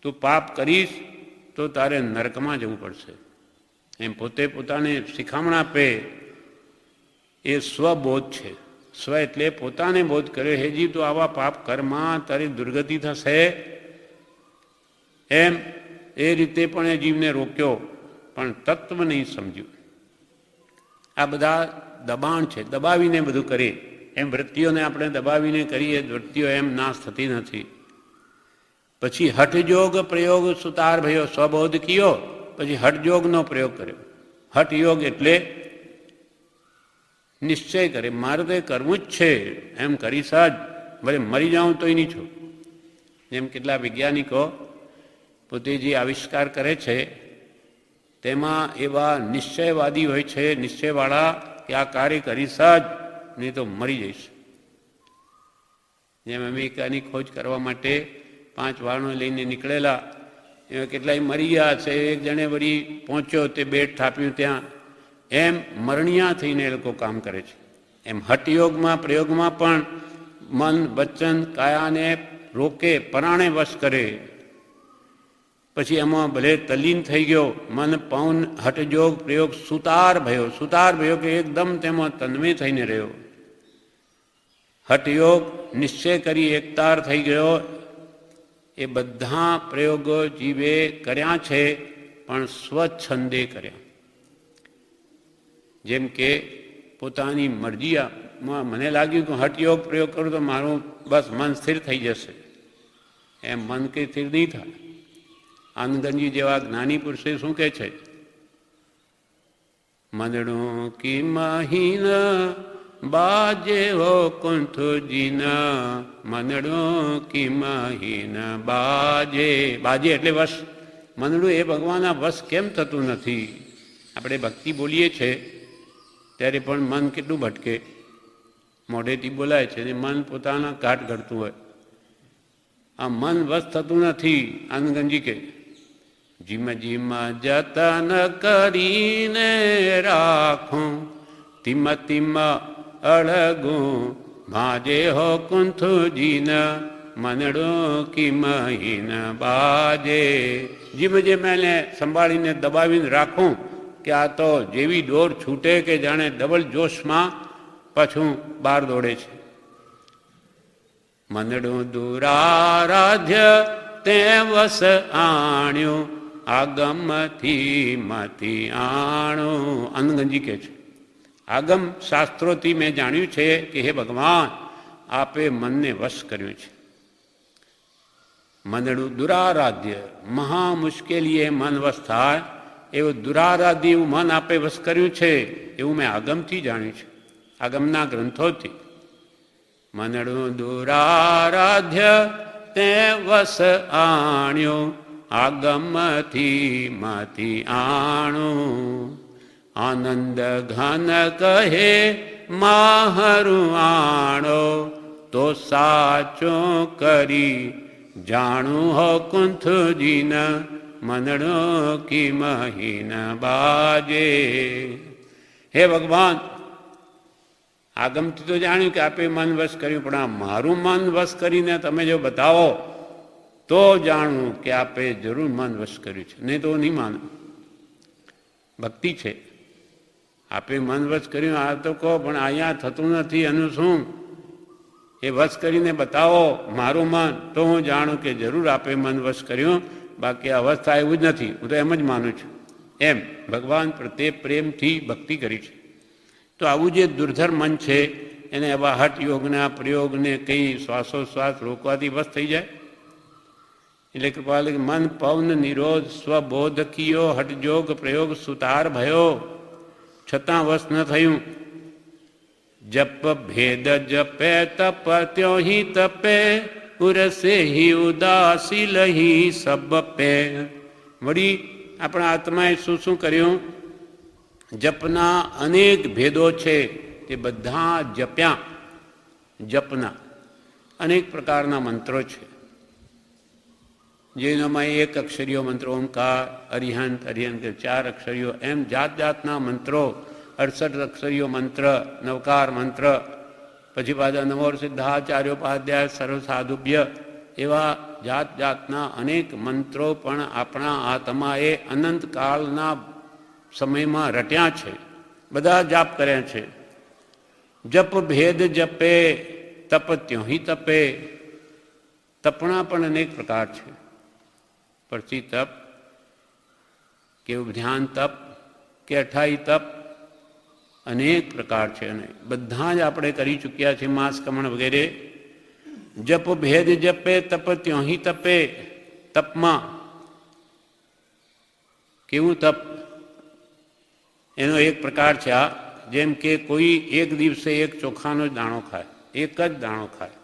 તું પાપ કરીશ તો તારે નરકમાં જવું પડશે. એમ પોતે પોતાને શિખામણ આપે, એ સ્વબોધ છે. સ્વ એટલે પોતાને બોધ કર્યો, હે જીવ તું આવા પાપ કર્મમાં તારી દુર્ગતિ થશે. એમ એ રીતે પણ એ જીવને રોક્યો, પણ તત્વ નહીં સમજ્યું. આ બધા દબાણ છે, દબાવીને બધું કરીએ. એમ વૃત્તિઓને આપણે દબાવીને કરીએ, વૃત્તિઓ એમ નાશ થતી નથી. પછી હઠયોગ પ્રયોગ સુતાર ભયો, સ્વબોધ કયો, પછી હઠયોગનો પ્રયોગ કર્યો. હઠયોગ એટલે નિશ્ચય કરે, મારે તો એ કરવું જ છે, એમ કરીશ જ, ભલે મરી જાઉં તોય નહીં છું. જેમ કેટલા વૈજ્ઞાનિકો પોતે જે આવિષ્કાર કરે છે તેમાં એવા નિશ્ચયવાદી હોય છે, નિશ્ચયવાળા, કે આ કાર્ય કરીશ જ, નહીં તો મરી જઈશ. જેમ અમેરિકાની ખોજ કરવા માટે 5 વાહનો લઈને નીકળેલા, એમાં કેટલાય મરી ગયા છે. એક જણે વળી પહોંચ્યો, તે બેટ થાપ્યું ત્યાં. એમ મરણિયા થઈને એ લોકો કામ કરે છે. એમ હઠયોગમાં પ્રયોગમાં પણ મન, વચન, કાયાને રોકે, પરાણે વશ કરે. પછી એમાં ભલે તલ્લીન થઈ ગયો, મન પૌન હઠયોગ પ્રયોગ સુતાર ભયો. સુતાર ભયો કે એકદમ તેમાં તન્મય થઈને રહ્યો. હઠયોગ નિશ્ચય કરી એકતાર થઈ ગયો. એ બધા પ્રયોગો જીવે કર્યા છે, પણ સ્વચ્છંદે કર્યા. જેમ કે પોતાની મરજીમાં મને લાગ્યું કે હઠયોગ પ્રયોગ કરું તો મારું બસ મન સ્થિર થઈ જશે. એમ મન કંઈ સ્થિર નહીં થાય. આનંદગંજી જેવા જ્ઞાની પુરુષે શું કહે છે? મનડું કી મહીન બાજે હો કુંઠ જીના, મનડું કી મહીન બાજે. બાજે એટલે વશ. મનડું એ ભગવાનના વશ કેમ થતું નથી? આપણે ભક્તિ બોલીએ છીએ ત્યારે પણ મન કેટલું ભટકે. મોઢેથી બોલાય છે ને મન પોતાના ઘાટ ઘડતું હોય. આ મન વશ થતું નથી. આનંદગંજી કે જીમ જીમ જતન કરીને રાખું, તિમ તિમ અળગું ભાજે હો કુંથુજીન, મનડું કી મહીન બાજે. જીમ જેમ એને સંભાળીને દબાવીને રાખું કે આ તો જેવી દોર છૂટે કે જાણે ડબલ જોશમાં પાછું બહાર દોડે છે. મનડું દુરારાધ્ય તે વસ આણ્યું, આગમથી મથી આણું. આનંદગંજી કહે છે આગમ શાસ્ત્રોથી મેં જાણ્યું છે કે હે ભગવાન, આપે મનને વશ કર્યું છે. મનડું દુરારાધ્ય, મહા મુશ્કેલીએ મન વશ થાય એવું દુરારાધ્ય એવું મન આપે વશ કર્યું છે, એવું મેં આગમથી જાણ્યું છે, આગમના ગ્રંથોથી. મનડું દુરારાધ્ય તે વસ આણ્યો, આગમથી માંથી આણું. આનંદ ઘન કહે માહરું આણો, તો સાચો કરી જાણું હો કુંથજીન, મનડો કી મહીન બાજે. હે ભગવાન, આગમથી તો જાણ્યું કે આપે મન વશ કર્યું, પણ આ મારું મન વશ કરીને તમે જો બતાવો તો જાણવું કે આપે જરૂર મન વશ કર્યું છે, નહીં તો નહીં માનું. ભક્તિ છે. આપે મન વશ કર્યું આ તો કહો, પણ અહીંયા થતું નથી. એનું શું? એ વશ કરીને બતાવો મારું મન, તો હું જાણું કે જરૂર આપે મન વશ કર્યું, બાકી અવસ્થા એવું જ નથી. હું તો એમ જ માનું છું. એમ ભગવાન પ્રત્યે પ્રેમથી ભક્તિ કરી છે. તો આવું જે દુર્ધર મન છે એને આવા હઠ યોગના પ્રયોગને કંઈ શ્વાસોશ્વાસ રોકવાથી વશ થઈ જાય. એટલે કૃપાલ મન પવન નિરોધ સ્વબોધ કિયો, હઠયોગ પ્રયોગ સુતાર ભયો, છતાં વશ ન થયું. જપ ભેદ જપે તપ ત્યો હિ તપે, ઉરસે હિ ઉદાસી લહી સબ પે. વળી આપણા આત્માએ શું શું કર્યું? જપના અનેક ભેદો છે તે બધા જપ્યા. જપના અનેક પ્રકારના મંત્રો છે, જેનામાં એક અક્ષરીયો મંત્રો ઓમકાર, અરિહંત, અરિહંત 4 અક્ષરીયો, એમ જાત જાતના મંત્રો, 68 અક્ષરીયો મંત્ર, નવકાર મંત્ર, પછી પાછા નમોર સિદ્ધાચાર્યોપાધ્યાય સર્વ સાધુભ્ય, એવા જાત જાતના અનેક મંત્રો પણ આપણા આત્માએ અનંતકાળના સમયમાં રટ્યા છે. બધા જાપ કર્યા છે. જપ ભેદ જપે તપ ત્યોહી તપે. તપણા પણ અનેક પ્રકાર છે. પરથી તપ કે ધ્યાન તપ કે અઠાઈ તપ, અનેક પ્રકાર છે અને બધા જ આપણે કરી ચૂક્યા છે, માસ કમણ વગેરે. જપ ભેદ જપે તપ ત્યોહી તપે. તપમાં કેવું તપ? એનો એક પ્રકાર છે આ, જેમ કે કોઈ એક દિવસે એક ચોખાનો જ દાણો ખાય, એક જ દાણો ખાય,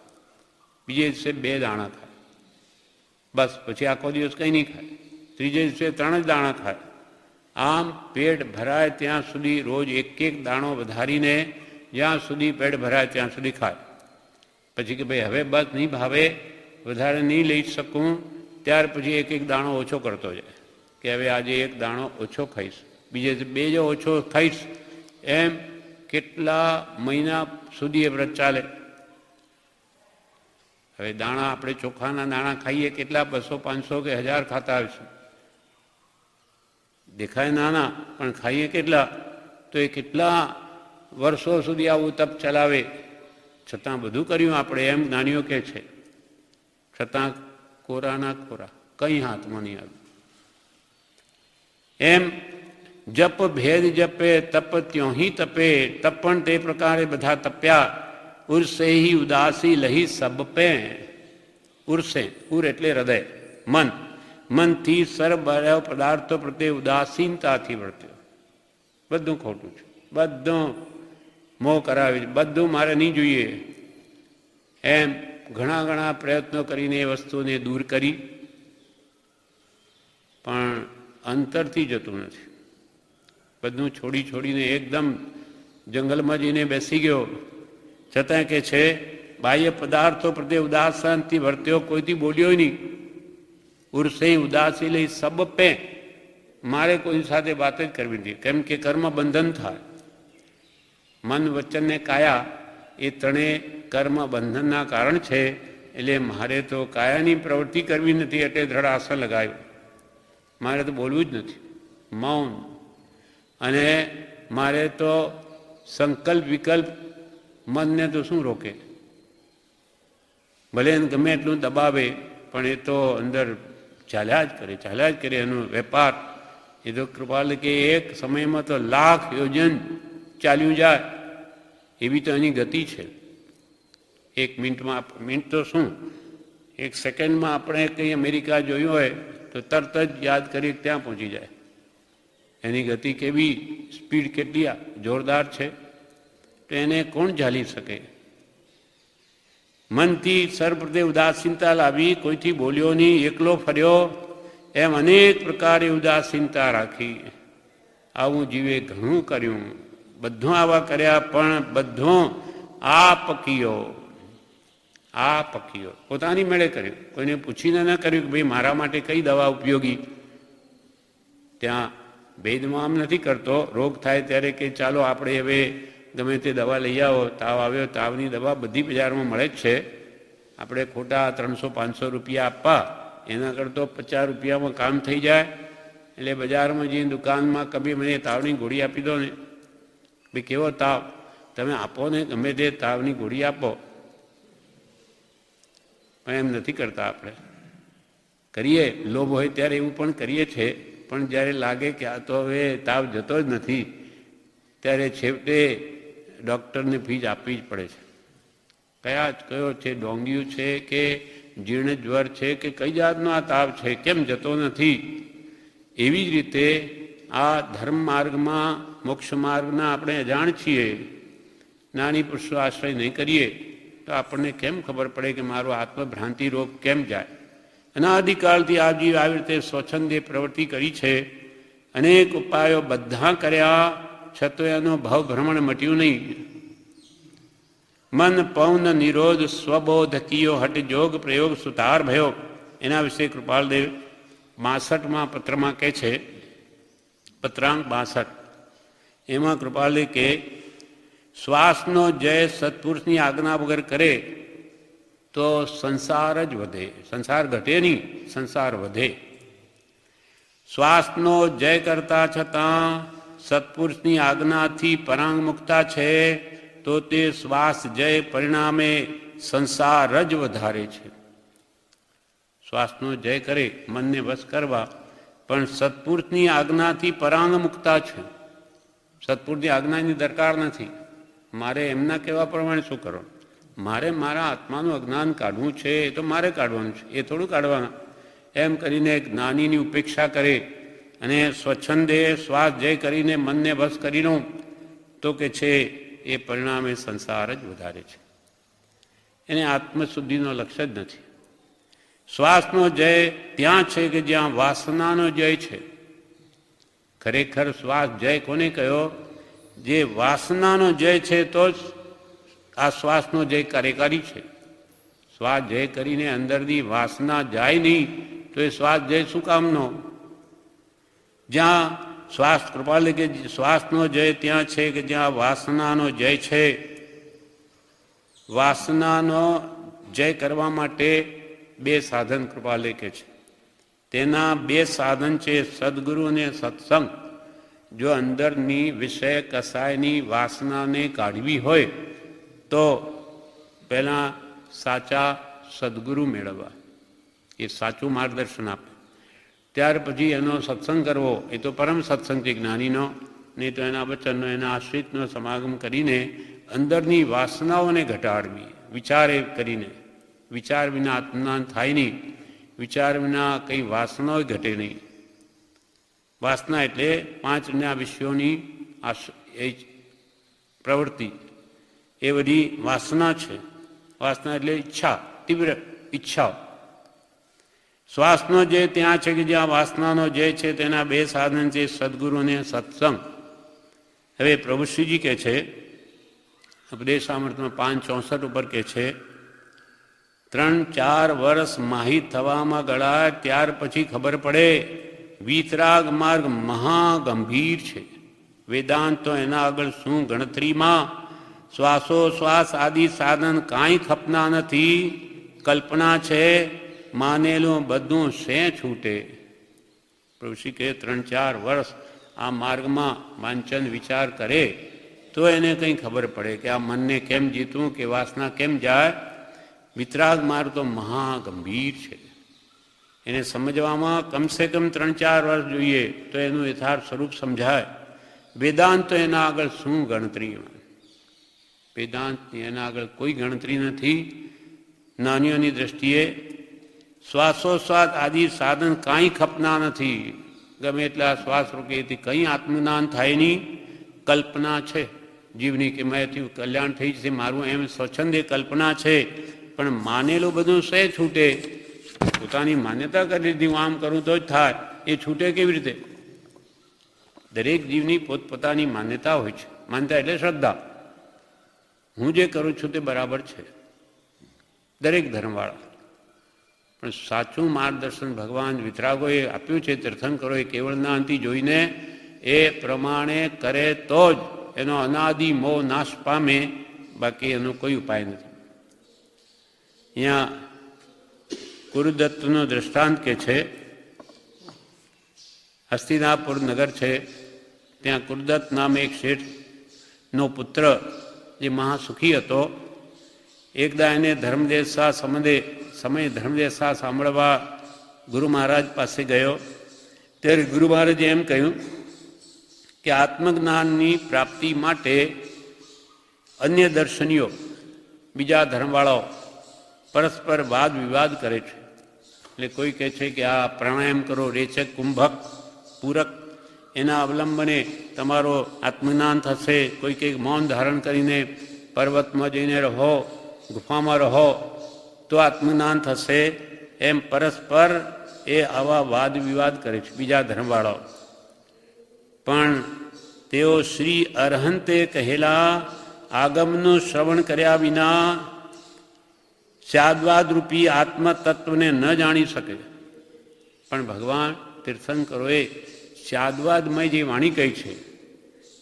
બીજે દિવસે 2 દાણા ખાય, બસ પછી આખો દિવસ કંઈ નહીં ખાય, ત્રીજે દિવસે 3 જ દાણા ખાય. આમ પેટ ભરાય ત્યાં સુધી રોજ એક એક દાણો વધારીને જ્યાં સુધી પેટ ભરાય ત્યાં સુધી ખાય. પછી કે ભાઈ હવે બસ નહીં ભાવે, વધારે નહીં લઈ શકું, ત્યાર પછી એક એક દાણો ઓછો કરતો જાય કે હવે આજે 1 દાણો ઓછો ખાઈશ, બીજે 2 જો ઓછો ખાઈશ. એમ કેટલા મહિના સુધી એ વ્રત ચાલે. હવે દાણા આપણે ચોખાના દાણા ખાઈએ કેટલા, 200, 500 કે 1000 ખાતા આવીશું. દેખાય નાના પણ ખાઈએ કેટલા? તો એ કેટલા વર્ષો સુધી આવું તપ ચલાવે. છતાં બધું કર્યું આપણે, એમ જ્ઞાનીઓ કહે છે, છતાં કોરાના કોરા, કંઈ હાથમાં નહીં આવ્યું. એમ જપ ભેદ જપે તપ ત્યોહી તપે. તપ પણ તે પ્રકારે બધા તપ્યા. ઉર્સે હિ ઉદાસી લહી સબ પે. ઉર્સે, ઉર એટલે હૃદય, મન. મનથી સર્વ પદાર્થો પ્રત્યે ઉદાસીનતાથી વર્ત્યો. બધું ખોટું છે, બધું મોહ કરાવે છે, બધું મારે નહીં જોઈએ. એમ ઘણા ઘણા પ્રયત્નો કરીને એ વસ્તુને દૂર કરી, પણ અંતરથી જતું નથી. બધું છોડી છોડીને એકદમ જંગલમાં જઈને બેસી ગયો. છતાં કે છે બાહ્ય પદાર્થો પ્રત્યે ઉદાસનથી વર્ત્યો, કોઈથી બોલ્યો નહીં. ઉર્સે ઉદાસી લઈ સબ પે. મારે કોઈ સાથે વાત જ કરવી નથી, કેમ કે કર્મ બંધન થાય. મન, વચન ને કાયા એ ત્રણેય કર્મ બંધનના કારણ છે. એટલે મારે તો કાયાની પ્રવૃત્તિ કરવી નથી, એટલે દ્રઢ આસન લગાવ્યું. મારે તો બોલવું જ નથી, મૌન. અને મારે તો સંકલ્પ વિકલ્પ મનને તો શું રોકે? ભલે એને ગમે એટલું દબાવે, પણ એ તો અંદર ચાલ્યા જ કરે એનો વેપાર. એ તો કૃપાલ કે એક સમયમાં તો 1,00,000 યોજન ચાલ્યું જાય એવી તો એની ગતિ છે. 1 મિનિટમાં, મિનિટ તો શું, 1 સેકન્ડમાં આપણે કંઈ અમેરિકા જોયું હોય તો તરત જ યાદ કરી ત્યાં પહોંચી જાય. એની ગતિ કેવી, સ્પીડ કેટલી જોરદાર છે. તો એને કોણ ઝાલી શકે? મનથી સર્વ પ્રત્યે ઉદાસીનતા લાવી, કોઈથી બોલ્યો નહીં, એકલો ફર્યો, એમ અનેક પ્રકારે ઉદાસીનતા રાખી. આવું જીવે ઘણું કર્યું, બધું આવા કર્યા, પણ બધું આ પકીયો પોતાની મેળે કર્યું, કોઈને પૂછીને ન કર્યું કે ભાઈ મારા માટે કઈ દવા ઉપયોગી. ત્યાં ભેદમાં આમ નથી કરતો, રોગ થાય ત્યારે કે ચાલો આપણે હવે ગમે તે દવા લઈ આવો, તાવ આવ્યો, તાવની દવા બધી બજારમાં મળે જ છે, આપણે ખોટા 300-500 રૂપિયા આપવા, એના કરતાં 50 રૂપિયામાં કામ થઈ જાય. એટલે બજારમાં જઈને દુકાનમાં કભી મને તાવની ગોળી આપી દો ને, ભાઈ કેવો તાવ, તમે આપો ને, ગમે તે તાવની ગોળી આપો. પણ એમ નથી કરતા આપણે. કરીએ, લોભ હોય ત્યારે એવું પણ કરીએ છીએ, પણ જ્યારે લાગે કે આ તો હવે તાવ જતો જ નથી, ત્યારે છેવટે ડૉક્ટરને ફીસ આપવી જ પડે છે. કયો છે, ડોંગિયું છે કે જીર્ણ જ્વર છે કે કઈ જાતનો આ તાવ છે, કેમ જતો નથી. એવી જ રીતે આ ધર્મ માર્ગમાં, મોક્ષ માર્ગના આપણે અજાણ છીએ, જ્ઞાની પુરુષો આશ્રય નહીં કરીએ તો આપણને કેમ ખબર પડે કે મારો આત્મભ્રાંતિ રોગ કેમ જાય. અનાદિકાળથી આ જીવ આવી રીતે સ્વચ્છંદે પ્રવૃત્તિ કરી છે, અનેક ઉપાયો બધા કર્યા, છતાં એનો ભવભ્રમણ મટ્યું નહીં. મન પૌન નિરોધ સ્વબોધ કિયો હટ જોગ પ્રયોગ સુતાર ભયો. એના વિશે કૃપાલદેવ 62માં પત્રમાં કહે છે, પત્રાંક 62, એમાં કૃપાલદેવ કે શ્વાસનો જય સત્પુરુષની આજ્ઞા વગર કરે તો સંસાર જ વધે, સંસાર ઘટે નહીં, સંસાર વધે. શ્વાસનો જય કરતા છતાં સત્પુરુષની આજ્ઞાથી પરાંગ મુક્તા છે, તો તે શ્વાસ જય પરિણામે સંસાર જ વધારે છે. શ્વાસનો જય કરે, મનને વશ કરવા, પણ સત્પુરુષની આજ્ઞાથી પરાંગ મુક્તા છે. સત્પુરુષની આજ્ઞાની દરકાર નથી. મારે એમના કહેવા પ્રમાણે શું કરો, મારે મારા આત્માનું અજ્ઞાન કાઢવું છે, એ તો મારે કાઢવાનું છે, એ થોડું કાઢવાના. એમ કરીને જ્ઞાનીની ઉપેક્ષા કરે અને સ્વચ્છંદે શ્વાસ જય કરીને મનને વશ કરી લઉં તો કે છે એ પરિણામે સંસાર જ વધારે છે. એને આત્મશુદ્ધિનો લક્ષ્ય જ નથી. શ્વાસનો જય ત્યાં છે કે જ્યાં વાસનાનો જય છે. ખરેખર શ્વાસ જય કોને કહ્યો? જે વાસનાનો જય છે તો જ આ શ્વાસનો જય કાર્યકારી છે. શ્વાસ જય કરીને અંદરની વાસના જાય નહીં તો એ શ્વાસ જય શું કામનો? જ્યાં શ્વાસ કૃપાલે કે શ્વાસનો જય ત્યાં છે કે જ્યાં વાસનાનો જય છે. વાસનાનો જય કરવા માટે 2 સાધન કૃપાલે કે છે. તેના 2 સાધન છે સદગુરુ અને સત્સંગ. જો અંદરની વિષય કસાયની વાસનાને કાઢવી હોય તો પહેલાં સાચા સદગુરુ મેળવવા, એ સાચું માર્ગદર્શન આપે. ત્યાર પછી એનો સત્સંગ કરવો, એ તો પરમ સત્સંગ છે જ્ઞાનીનો, નહીં તો એના વચનનો, એના આશ્રિતનો સમાગમ કરીને અંદરની વાસનાઓને ઘટાડવી. વિચારે કરીને, વિચાર વિના આત્મજ્ઞાન થાય નહીં, વિચાર વિના કંઈ વાસનાઓ ઘટે નહીં. વાસના એટલે 5 વિષયોની એ પ્રવૃત્તિ, એ બધી વાસના છે. વાસના એટલે ઈચ્છા, તીવ્ર ઈચ્છાઓ. શ્વાસનો જે ત્યાં છે કે જ્યાં વાસનાનો જે છે તેના 2 સાધન છે સદગુરુ અને સત્સંગ. હવે પ્રભુશ્રીજી કહે છે ઉપદેશ સામર્થ્યમાં 5:64 ઉપર કહે છે 3-4 વર્ષ માહિત થવામાં ગળાય ત્યાર પછી ખબર પડે વિતરાગ માર્ગ મહાગંભીર છે. વેદાંત તો એના આગળ શું ગણતરીમાં. શ્વાસોશ્વાસ આદિ સાધન કાંઈ ખપના નથી, કલ્પના છે, માનેલું બધું શે છૂટે. પ્રભુશ્રી કહે 3-4 વર્ષ આ માર્ગમાં વાંચન વિચાર કરે તો એને કંઈ ખબર પડે કે આ મનને કેમ જીતવું, કે વાસના કેમ જાય. વિતરાગ માર્ગ તો મહાગંભીર છે. એને સમજવામાં કમસે કમ 3-4 વર્ષ જોઈએ તો એનું યથાર્થ સ્વરૂપ સમજાય. વેદાંત તો એના આગળ શું ગણતરી. વેદાંતની એના આગળ કોઈ ગણતરી નથી. જ્ઞાનીઓની દ્રષ્ટિએ શ્વાસોશ્વાસ આદિ સાધન કાંઈ ખપના નથી. ગમે એટલા શ્વાસ રોકે એથી કંઈ આત્મજ્ઞાન થાય નહીં. કલ્પના છે જીવની કે મેંથી કલ્યાણ થઈ જશે મારું, એમ સ્વચ્છંદે કલ્પના છે. પણ માનેલું બધું શે છૂટે? પોતાની માન્યતા કરી લીધી, હું આમ કરું તો જ થાય, એ છૂટે કેવી રીતે? દરેક જીવની પોતપોતાની માન્યતા હોય છે. માન્યતા એટલે શ્રદ્ધા. હું જે કરું છું તે બરાબર છે, દરેક ધર્મવાળા. પણ સાચું માર્ગદર્શન ભગવાન વિતરાગોએ આપ્યું છે, તીર્થંકરોએ કેવળના અંતિ જોઈને એ પ્રમાણે કરે તો જ એનો અનાદિ મોહ નાશ પામે, બાકી એનો કોઈ ઉપાય નથી. અહીંયા કુરુદત્તનો દ્રષ્ટાંત કે છે, હસ્તિનાપુર નગર છે, ત્યાં કુરુદત્ત નામે એક શેઠનો પુત્ર જે મહાસુખી હતો, એકદા એને ધર્મદેશા સમય ધર્મદેશા સાંભળવા ગુરુ મહારાજ પાસે ગયો. ત્યારે ગુરુ મહારાજે એમ કહ્યું કે આત્મજ્ઞાનની પ્રાપ્તિ માટે અન્ય દર્શનીઓ, બીજા ધર્મવાળાઓ પરસ્પર વાદ વિવાદ કરે છે. એટલે કોઈ કહે છે કે આ પ્રાણાયામ કરો, રેચક કુંભક પૂરક, એના અવલંબને તમારો આત્મજ્ઞાન થશે. કોઈ કંઈક મૌન ધારણ કરીને પર્વતમાં જઈને રહો, ગુફામાં રહો તો આત્મજ્ઞાન થશે. એમ પરસ્પર એ આવા વાદ વિવાદ કરે છે બીજા ધર્મવાળાઓ. પણ તેઓ શ્રી અરહંતે કહેલા આગમનું શ્રવણ કર્યા વિના સ્યાદવાદ રૂપી આત્મતત્વને ન જાણી શકે. પણ ભગવાન તીર્થંકરોએ સ્યાદવાદમય જે વાણી કહી છે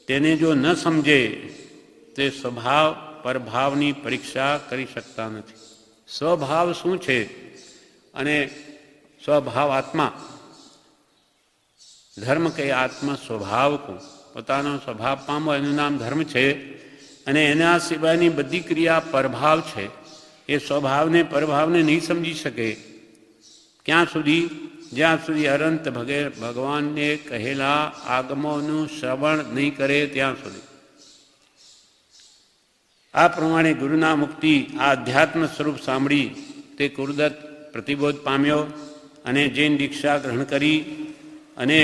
તેને જો ન સમજે તે સ્વભાવ પરભાવની પરીક્ષા કરી શકતા નથી. સ્વભાવ શું છે અને સ્વભાવ આત્મા, ધર્મ કે આત્મા સ્વભાવ કો, પોતાનો સ્વભાવ પામો એનું નામ ધર્મ છે. અને એના સિવાયની બધી ક્રિયા પરભાવ છે. એ સ્વભાવને પરભાવને નહીં સમજી શકે ક્યાં સુધી? જ્યાં સુધી અનંત ભગવાનને કહેલા આગમોનું શ્રવણ નહીં કરે ત્યાં સુધી. આ પ્રમાણે ગુરુના મુક્તિ આ અધ્યાત્મ સ્વરૂપ સાંભળી તે કુરુદત્ત પ્રતિબોધ પામ્યો અને જૈન દીક્ષા ગ્રહણ કરી અને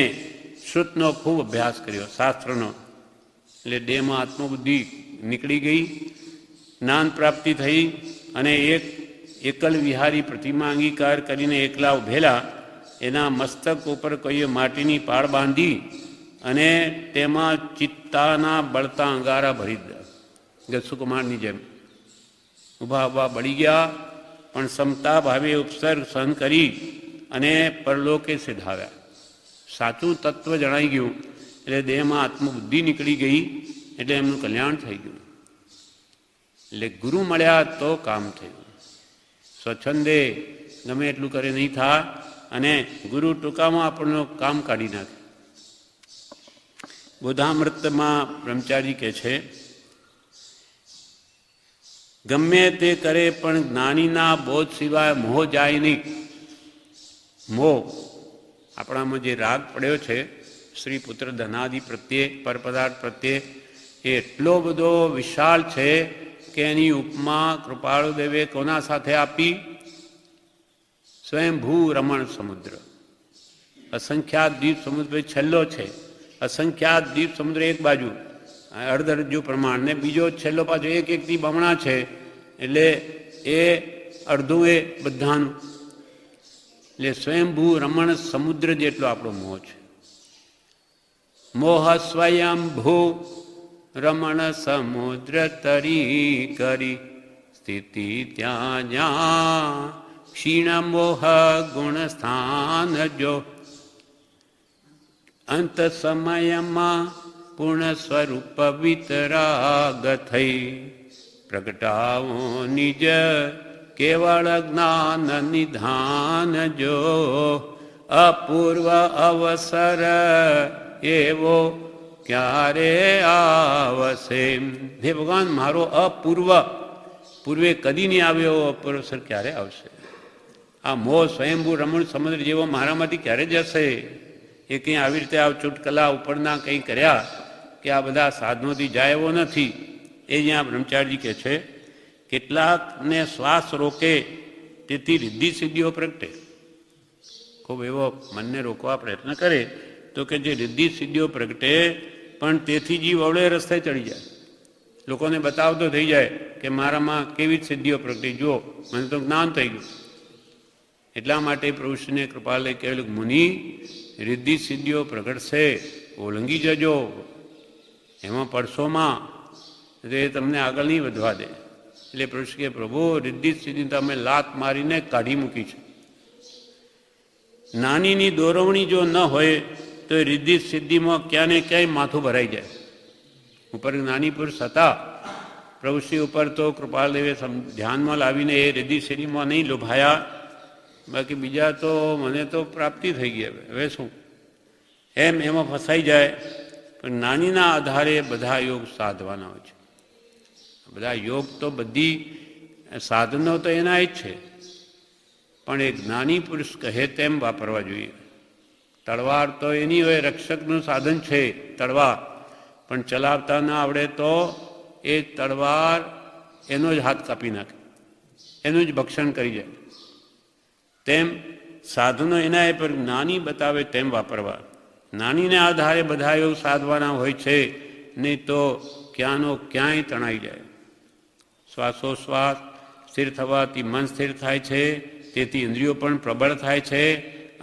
શ્રુતનો ખૂબ અભ્યાસ કર્યો, શાસ્ત્રનો. એટલે દેહમાં આત્મબુદ્ધિ નીકળી ગઈ, જ્ઞાન પ્રાપ્તિ થઈ અને એક એકલ વિહારી પ્રતિમા અંગીકાર કરીને એકલા ઉભેલા એના મસ્તક ઉપર કોઈએ માટીની પાળ બાંધી અને તેમાં ચિત્તાના બળતા અંગારા ભરી દીધા, ગસુકુમારની જેમ ઊભા બળી ગયા, પણ સમતા ભાવે ઉપસર્ગ સહન કરી અને પરલોકે સિધાવ્યા. સાચું તત્વ જણાઈ ગયું એટલે દેહમાં આત્મબુદ્ધિ નીકળી ગઈ એટલે એમનું કલ્યાણ થઈ ગયું. એટલે ગુરુ મળ્યા તો કામ થયું. સ્વચ્છંદે ગમે એટલું કરે નહીં થાય અને ગુરુ ટૂંકામાં આપણનું કામ કાઢી નાખે. બોધામૃતમાં બ્રહ્મચારી કહે છે, ગમે તે કરે પણ જ્ઞાનીના બોધ સિવાય મોહ જાય નહીં. મોહ આપણામાં જે રાગ પડ્યો છે સ્ત્રી પુત્ર ધનાદિ પ્રત્યે, પરપદાર્થ પ્રત્યે, એ એટલો બધો વિશાળ છે કે એની ઉપમા કૃપાળુદેવે કોના સાથે આપી? સ્વયંભૂ રમણ સમુદ્ર. અસંખ્યાત દ્વીપ સમુદ્ર છેલ્લો છે. અસંખ્યાત દ્વીપ સમુદ્ર એક બાજુ અર્ધરજ્જુ પ્રમાણ ને બીજો છેલ્લો પાછો એક એકથી બમણા છે. એટલે એ અડધું એ બધાનું. એટલે સ્વયંભૂ રમણ સમુદ્ર જેટલો આપણો મોહ છે. મોહ સ્વયંભૂ રમણ સમુદ્ર તરી કરી સ્થિતિ ત્યાં જ્યાં ક્ષીણ મોહ ગુણ સ્થાન જો અંત સમયમાં પૂર્ણ સ્વરૂપ વિતરાગ થઈ પ્રગટાવો નિજ કેવળ જ્ઞાન નિધાન જો અપૂર્વ અવસર એવો ક્યારે આવશે? હે ભગવાન, મારો પૂર્વે કદી નહીં આવ્યો અપૂર્વ અવસર ક્યારે આવશે? આ મોહ સ્વયંભૂ રમણ સમુદ્ર જેવો મારામાંથી ક્યારે જશે? એ કંઈ આવી રીતે આ ચુટકલા ઉપરના કંઈ કર્યા કે આ બધા સાધનોથી જાય એવો નથી. એ જ્યાં બ્રહ્મચારીજી કહે છે, કેટલાકને શ્વાસ રોકે તેથી રિદ્ધિ સિદ્ધિઓ પ્રગટે. ખૂબ એવો મનને રોકવા પ્રયત્ન કરે તો કે જે રિદ્ધિ સિદ્ધિઓ પ્રગટે, પણ તેથી જીવ અવળે રસ્તે ચડી જાય, લોકોને બતાવતો થઈ જાય કે મારામાં કેવી સિદ્ધિઓ પ્રગટી, જુઓ મને તો જ્ઞાન થઈ ગયું. એટલા માટે પ્રભુશ્રીને કૃપાલે કહેલું, મુનિ રિદ્ધિ સિદ્ધિઓ પ્રગટશે, ઓળંગી જજો, એમાં પડશોમાં, એ તમને આગળ નહીં વધવા દે. એટલે પ્રભુશ્રી કે પ્રભુ રિદ્ધિ સિદ્ધિ તમે લાત મારીને કાઢી મૂકી છે. નાનીની દોરવણી જો ન હોય તો એ રિદ્ધિ સિદ્ધિમાં ક્યાં ને ક્યાંય માથું ભરાઈ જાય. ઉપર નાની પુરુષ હતા, પ્રભુશ્રી ઉપર તો કૃપાલદેવે ધ્યાનમાં લાવીને એ રિદ્ધિ સિદ્ધિમાં નહીં લોભાયા. બાકી બીજા તો મને તો પ્રાપ્તિ થઈ ગઈ, હવે શું એમ એમાં ફસાઈ જાય. પણ નાનીના આધારે બધા યોગ સાધવાના હોય છે. બધા યોગ તો બધી સાધનો તો એના જ છે, પણ એક જ્ઞાની પુરુષ કહે તેમ વાપરવા જોઈએ. તલવાર તો એની હોય, રક્ષકનું સાધન છે તલવાર, પણ ચલાવતા ના આવડે તો એ તલવાર એનો જ હાથ કાપી નાખે, એનું જ ભક્ષણ કરી જાય. તેમ સાધનો એના પર જ્ઞાની બતાવે તેમ વાપરવા. નાનીને આધારે બધા યોગ સાધવાના હોય છે, નહીં તો ક્યાંનો ક્યાંય તણાઈ જાય. શ્વાસોશ્વાસ સ્થિર થવાથી મન સ્થિર થાય છે, તેથી ઇન્દ્રિયો પણ પ્રબળ થાય છે,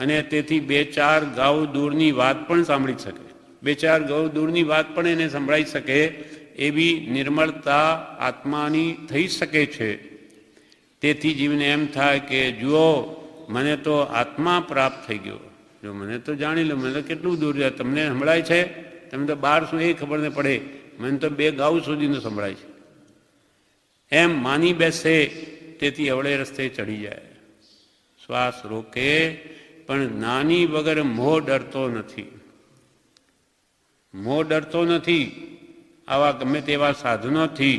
અને તેથી બે ચાર ગાઉ દૂરની વાત પણ સાંભળી શકે, બે ચાર ગાઉ દૂરની વાત પણ એને સંભળાઈ શકે એવી નિર્મળતા આત્માની થઈ શકે છે. તેથી જીવને એમ થાય કે જુઓ મને તો આત્મા પ્રાપ્ત થઈ ગયો, જો મને તો જાણી લો, મને તો કેટલું દૂર જાય, તમને સંભળાય છે, તમે તો બહાર શું એ ખબર ન પડે, મને તો બે ગાઉ સુધીનું સંભળાય છે, એમ માની બેસે. તેથી અવળે રસ્તે ચડી જાય. શ્વાસ રોકે, પણ નાની વગર મોહ ડરતો નથી. મોહ ડરતો નથી આવા ગમે તેવા સાધનોથી.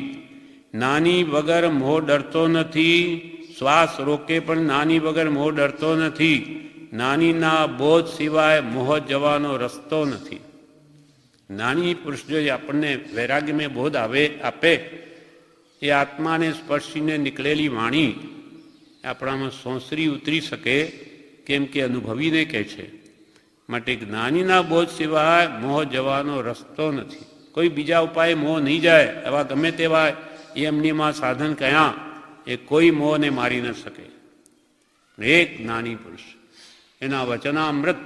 નાની વગર મોહ ડરતો નથી. શ્વાસ રોકે પણ નાની વગર મોહ ડરતો નથી. નાનીના બોધ સિવાય મોહ જવાનો રસ્તો નથી. નાની પુરુષ જો આપણને વૈરાગ્યમય બોધ આપે, એ આત્માને સ્પર્શીને નીકળેલી વાણી આપણામાં સોંસરી ઉતરી શકે, કેમ કે અનુભવીને કહે છે. માટે જ્ઞાનીના બોધ સિવાય મોહ જવાનો રસ્તો નથી. કોઈ બીજા ઉપાય મોહ નહીં જાય. એવા ગમે તેવા એમનીમાં સાધન કયા, એ કોઈ મોહને મારી ન શકે. એક જ્ઞાની પુરુષ એના વચનામૃત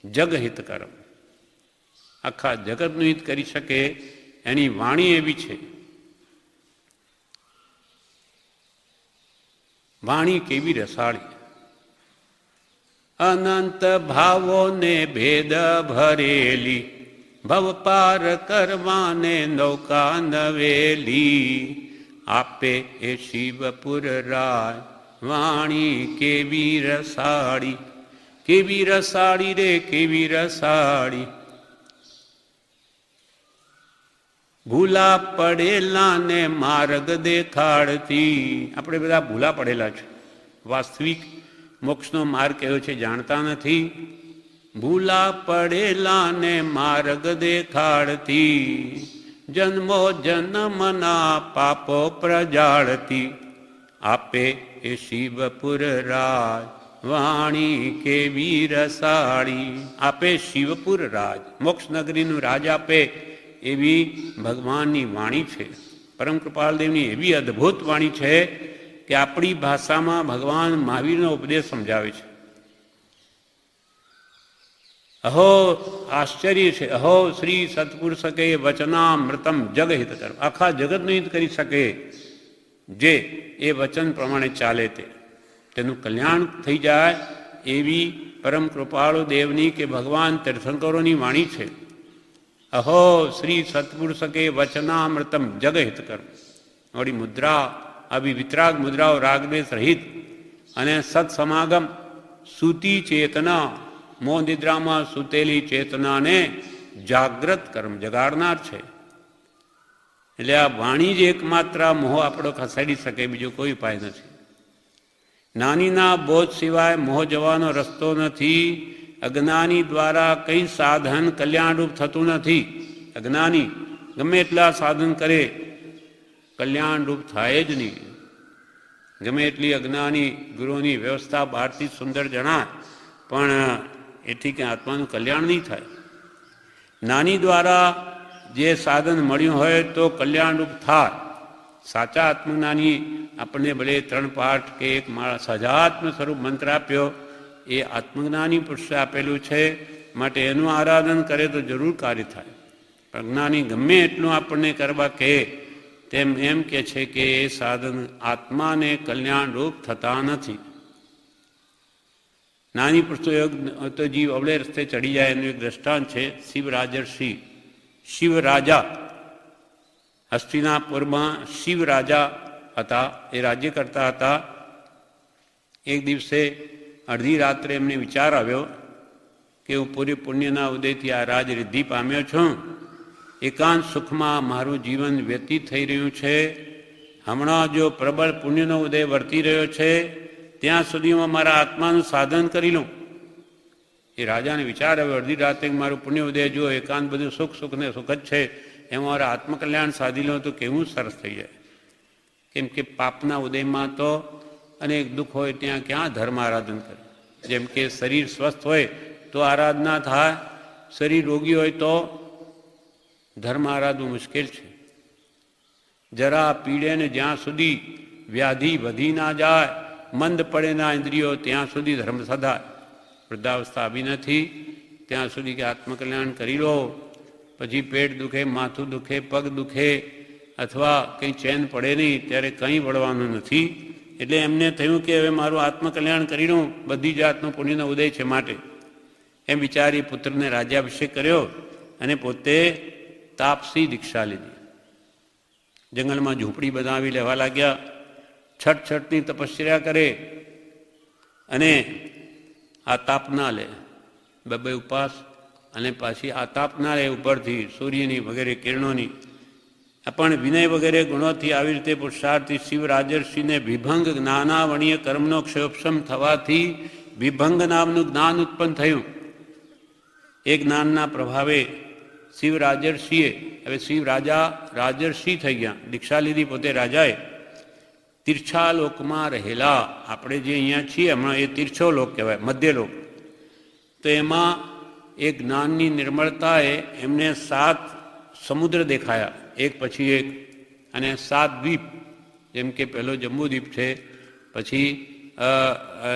જગહિત કરમ, આખા જગતનું હિત કરી શકે, એની વાણી એવી છે. વાણી કેવી રસાળી, અનંત ભાવોને ભેદ ભરેલી, ભવ પાર કરવાને નૌકા નવેલી, આપે એ શિવપુર રાય, વાણી કેવી રસાળી, કેવી રસાળી રે કેવી રસાળી. ભૂલા પડેલા ને માર્ગ દેખાડતી. આપણે બધા ભૂલા પડેલા છે, વાસ્તવિક મોક્ષનો માર્ગ કયો છે જાણતા નથી. ભૂલા પડેલા ને માર્ગ દેખાડતી, જન્મો જન્મના પાપો પ્રજાળતી, આપે એ શિવપુર રાજ, વાણી કેવી રસાળી. આપે શિવપુર રાજ, મોક્ષ નગરીનું રાજ આપે એવી ભગવાનની વાણી છે. પરમ કૃપાલદેવની એવી અદ્ભુત વાણી છે કે આપણી ભાષામાં ભગવાન મહાવીરનો ઉપદેશ સમજાવે છે. અહો આશ્ચર્ય છે, અહો શ્રી સત્પુરુષ કે વચનામૃતમ જગહિત કર. આખા જગતનું હિત કરી શકે જે એ વચન પ્રમાણે ચાલે, તેનું કલ્યાણ થઈ જાય એવી પરમ કૃપાળુ દેવની કે ભગવાન તીર્થંકરોની વાણી છે. અહો શ્રી સત્પુરુષ કે વચનામૃતમ જગહિત કર. વળી મુદ્રા, આવી વિતરાગ મુદ્રાઓ રાગદ્વેષ રહિત અને સત્સમાગમ, સૂતી ચેતના, મોહ નિદ્રામાં સૂતેલી ચેતનાને જાગ્રત કર્મ જગાડનાર છે. એટલે આ વાણી જ એકમાત્ર મોહ આપણો ખસેડી શકે, બીજો કોઈ ઉપાય નથી. નાનીના બોધ સિવાય મોહ જવાનો રસ્તો નથી. અજ્ઞાની દ્વારા કંઈ સાધન કલ્યાણરૂપ થતું નથી. અજ્ઞાની ગમે એટલા સાધન કરે, કલ્યાણરૂપ થાય જ નહીં. ગમે એટલી અજ્ઞાની ગુરુની વ્યવસ્થા બહારથી સુંદર જણાય, પણ એથી કંઈ આત્માનું કલ્યાણ નહીં થાય. નાની દ્વારા જે સાધન મળ્યું હોય તો કલ્યાણરૂપ થાય, સાચા આત્મજ્ઞાની આપણને ભલે 3 પાઠ કે એક સજાત્મ સ્વરૂપ મંત્ર આપ્યો, એ આત્મજ્ઞાની પુરુષે આપેલું છે, માટે એનું આરાધન કરે તો જરૂર કાર્ય થાય. પણ જ્ઞાની ગમે એટલું આપણને કરવા કહે તેમ એમ કે છે કે એ સાધન આત્માને કલ્યાણરૂપ થતા નથી. નાની પુરુષો યોગ તો જીવ અવળે રસ્તે ચડી જાય એનું એક દ્રષ્ટાંત છે. શિવરાજર્ષિ, શિવ રાજા, હસ્તિનાપુરમાં શિવ રાજા હતા, એ રાજ્ય કરતા હતા. એક દિવસે અડધી રાત્રે એમને વિચાર આવ્યો કે હું પૂરી પુણ્યના ઉદયથી આ રાજ રિદ્ધિ પામ્યો છું, એકાંત સુખમાં મારું જીવન વ્યતીત થઈ રહ્યું છે, હમણાં જો પ્રબળ પુણ્યનો ઉદય વર્તી રહ્યો છે ત્યાં સુધીમાં મારા આત્માનું સાધન કરી લઉં. એ રાજાને વિચાર આવ્યો અડધી રાતે મારું પુણ્ય ઉદય જો એકાંત બધું સુખ ને સુખ જ છે, એમાં મારા આત્મકલ્યાણ સાધી લઉં તો કેવું સરસ થઈ જાય. કેમ કે પાપના ઉદયમાં તો અનેક દુઃખ હોય, ત્યાં ક્યાં ધર્મ આરાધન કરે. જેમ કે શરીર સ્વસ્થ હોય તો આરાધના થાય, શરીર રોગી હોય તો ધર્મ આરાધવું મુશ્કેલ છે. જરા પીડે ને જ્યાં સુધી વ્યાધિ વધી ના જાય, મંદ પડે ના ઇન્દ્રિયો, ત્યાં સુધી ધર્મ સદાય. વૃદ્ધાવસ્થા આવી નથી ત્યાં સુધી કે આત્મકલ્યાણ કરી લો. પછી પેટ દુખે, માથું દુખે, પગ દુખે અથવા કંઈ ચેન પડે નહીં ત્યારે કંઈ વળવાનું નથી. એટલે એમને થયું કે હવે મારું આત્મકલ્યાણ કરી લઉં, બધી જાતનો પુણ્યનો ઉદય છે માટે. એમ વિચારી પુત્રને રાજ્યાભિષેક કર્યો અને પોતે તાપસી દીક્ષા લીધી. જંગલમાં ઝૂંપડી બનાવી લેવા લાગ્યા, છઠની તપસ્યા કરે અને આ તાપ ના લે, બબે ઉપવાસ, અને પાછી આ તાપ ના લે ઉપરથી સૂર્યની વગેરે કિરણોની. પણ વિનય વગેરે ગુણોથી આવી રીતે પુરુષાર્થી શિવ રાજર્ષિને વિભંગ જ્ઞાનાવણીય કર્મનો ક્ષયોપશમ થવાથી વિભંગ નામનું જ્ઞાન ઉત્પન્ન થયું. એ જ્ઞાનના પ્રભાવે શિવ રાજર્ષિએ, હવે શિવ રાજા રાજર્ષિ થઈ ગયા, દીક્ષા લીધી પોતે રાજાએ. તીર્છા લોકમાં રહેલા, આપણે જે અહીંયા છીએ હમણાં એ તીર્છો લોક કહેવાય, મધ્યલોક. તો એમાં એ જ્ઞાનની નિર્મળતાએ એમને 7 સમુદ્ર દેખાયા, એક પછી એક, અને 7 દ્વીપ. જેમ કે પહેલો જંબુદ્વીપ છે, પછી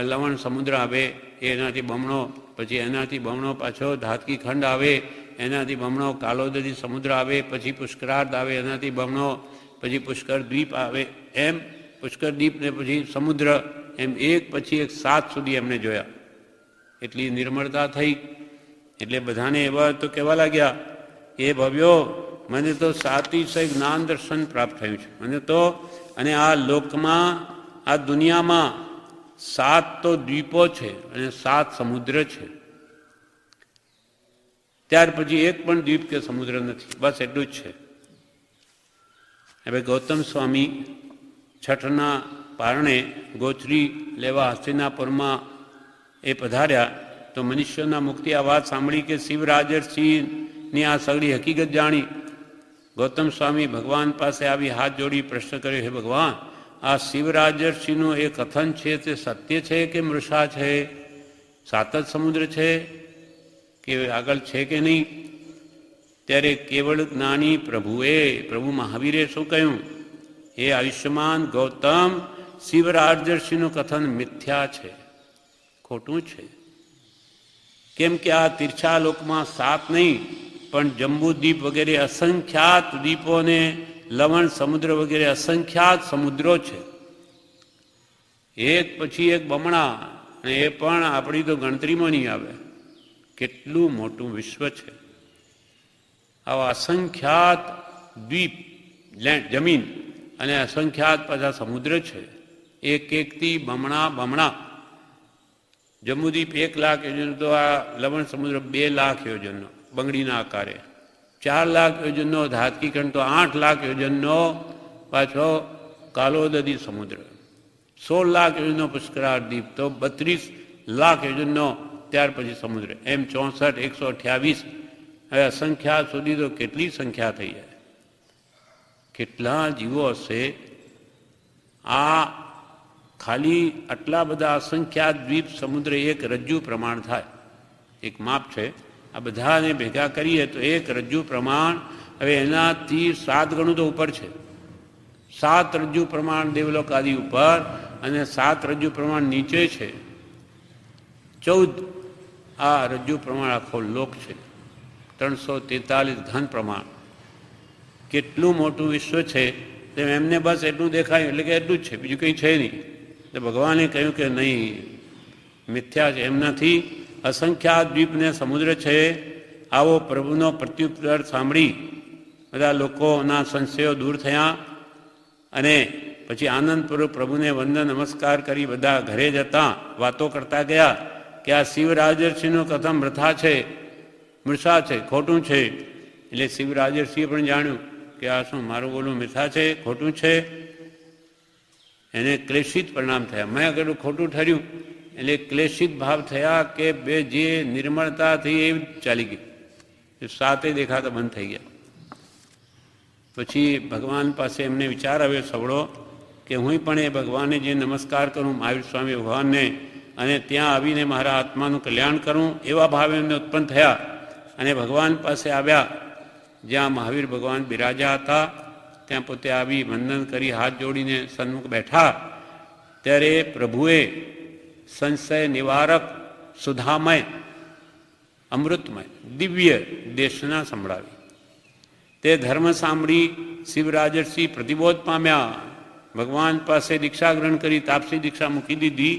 લવણ સમુદ્ર આવે એનાથી બમણો, પછી એનાથી બમણો પાછો ધાતકી ખંડ આવે, એનાથી બમણો કાલોદરી સમુદ્ર આવે, પછી પુષ્કરાર્ધ આવે એનાથી બમણો, પછી પુષ્કર દ્વીપ આવે, એમ પુષ્કર દ્વીપ ને પછી સમુદ્ર, એમ એક પછી એક 7 સુધી એમને જોયા. એટલી નિર્મળતા થઈ. એટલે બધાને એવા તો કહેવા લાગ્યા, એ ભવ્યો, મને તો સાતિશય જ્ઞાન દર્શન પ્રાપ્ત થયું છે મને તો. અને આ લોકમાં, આ દુનિયામાં 7 તો દ્વીપો છે અને 7 સમુદ્ર છે. ત્યાર પછી એક પણ દ્વીપ કે સમુદ્ર નથી, બસ એટલું જ છે. હવે ગૌતમ સ્વામી છઠના પારણે ગોચરી લેવા હસ્તિનાપુરમાં એ પધાર્યા તો મનુષ્યોના મુક્તિ આ વાત સાંભળી કે શિવરાજર્ષિની આ સગળી હકીકત જાણી. ગૌતમ સ્વામી ભગવાન પાસે આવી હાથ જોડી પ્રશ્ન કર્યો, હે ભગવાન, આ શિવરાજર્ષિનું એ કથન છે તે સત્ય છે કે મૃષા છે? 7 જ સમુદ્ર છે કે આગળ છે કે નહીં? ત્યારે કેવળ જ્ઞાની પ્રભુ મહાવીરે શું કહ્યું? એ આયુષ્યમાન ગૌતમ, શિવરાજર્ષિનું કથન મિથ્યા છે, ખોટું છે. કેમ કે આ તીર્છા લોકમાં 7 નહીં પણ જંબુદ્વીપ વગેરે અસંખ્યાત દ્વીપોને લવણ સમુદ્ર વગેરે અસંખ્યાત સમુદ્રો છે, એક પછી એક બમણા, અને એ પણ આપણી તો ગણતરીમાં નહીં આવે. કેટલું મોટું વિશ્વ છે. આવા અસંખ્યાત દ્વીપ, જમીન, અને અસંખ્યાત પાછા સમુદ્ર છે, એક એકથી બમણા. જંબુદ્વીપ 1 લાખ યોજન, તો આ લવણ સમુદ્ર 2 લાખ યોજનનો બંગડીના આકારે, 4 લાખ યોજનનો ધાતકી ખંડ, તો 8 લાખ યોજનનો પાછો કાલોદરી સમુદ્ર, 16 લાખ યોજનનો પુષ્કરાર દ્વીપ, તો 32 લાખ યોજનનો ત્યાર પછી સમુદ્ર, એમ 64, 128. હવે અસંખ્યાત સુધી તો કેટલી સંખ્યા થઈ જાય, કેટલા જીવો હશે. આ ખાલી આટલા બધા અસંખ્યાત દ્વીપ સમુદ્ર એક રજ્જુ પ્રમાણ થાય, એક માપ છે. આ બધાને ભેગા કરીએ તો એક રજ્જુ પ્રમાણ. હવે એનાથી 7 ગણું તો ઉપર છે, 7 રજ્જુ પ્રમાણ દેવલોક આદિ ઉપર અને 7 રજ્જુ પ્રમાણ નીચે છે. 14 આ રજ્જુ પ્રમાણ આખો લોક છે. 343 ઘન પ્રમાણ. કેટલું મોટું વિશ્વ છે તેમ એમને બસ એટલું દેખાય એટલે કે એટલું જ છે, બીજું કંઈ છે નહીં. તો ભગવાને કહ્યું કે નહીં, મિથ્યા છે, એમ નથી. અસંખ્યાત દ્વીપને સમુદ્ર છે. આવો પ્રભુનો પ્રત્યુત્તર સાંભળી બધા લોકોના સંશયો દૂર થયા અને પછી આનંદપૂર્વક પ્રભુને વંદન નમસ્કાર કરી બધા ઘરે જતા વાતો કરતા ગયા કે આ શિવરાજર્ષિનું કથમ મૃથા છે, મૃષા છે, ખોટું છે. એટલે શિવરાજર્ષિએ પણ જાણ્યું કે આ શું મારું બોલું મિથ્યા છે, ખોટું છે. એને ક્લેશિત પરિણામ થયા. મેં કહેલું ખોટું ઠર્યું એટલે ક્લેશિત ભાવ થયા કે બે જે નિર્મળતા થઈ એ ચાલી ગઈ, 7 દેખાતા બંધ થઈ ગયા. પછી ભગવાન પાસે એમને વિચાર આવ્યો સવળો કે હું પણ એ ભગવાનને જે નમસ્કાર કરું, મહાવીર સ્વામી ભગવાનને, અને ત્યાં આવીને મારા આત્માનું કલ્યાણ કરું, એવા ભાવ એમને ઉત્પન્ન થયા. અને ભગવાન પાસે આવ્યા. જ્યાં મહાવીર ભગવાન બિરાજા હતા ત્યાં પોતે આવી વંદન કરી હાથ જોડીને સન્મુખ બેઠા. ત્યારે પ્રભુએ સંશય નિવારક, સુધામય, અમૃતમય, દિવ્ય દેશના સંભળાવી. તે ધર્મ સાંભળી શિવરાજર્ષિ પ્રતિબોધ પામ્યા. ભગવાન પાસે દીક્ષા ગ્રહણ કરી, તાપસી દીક્ષા મૂકી દીધી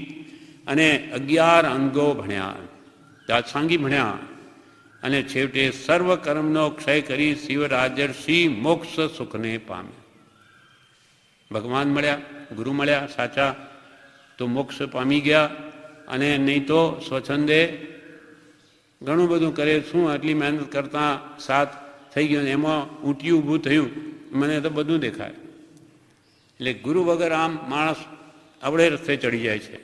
અને 11 અંગો ભણ્યા, દાસાંગી ભણ્યા અને છેવટે સર્વ કર્મનો ક્ષય કરી શિવરાજર્ષિ મોક્ષ સુખને પામ્યા. ભગવાન મળ્યા, ગુરુ મળ્યા સાચા તો મોક્ષ પામી ગયા. અને નહીં તો સ્વચ્છંદે ઘણું બધું કરે, શું આટલી મહેનત કરતાં 7 થઈ ગયું, એમાં ઊંટિયું ઊભું થયું, મને તો બધું દેખાય. એટલે ગુરુ વગર આમ માણસ અવળે રસ્તે ચડી જાય છે.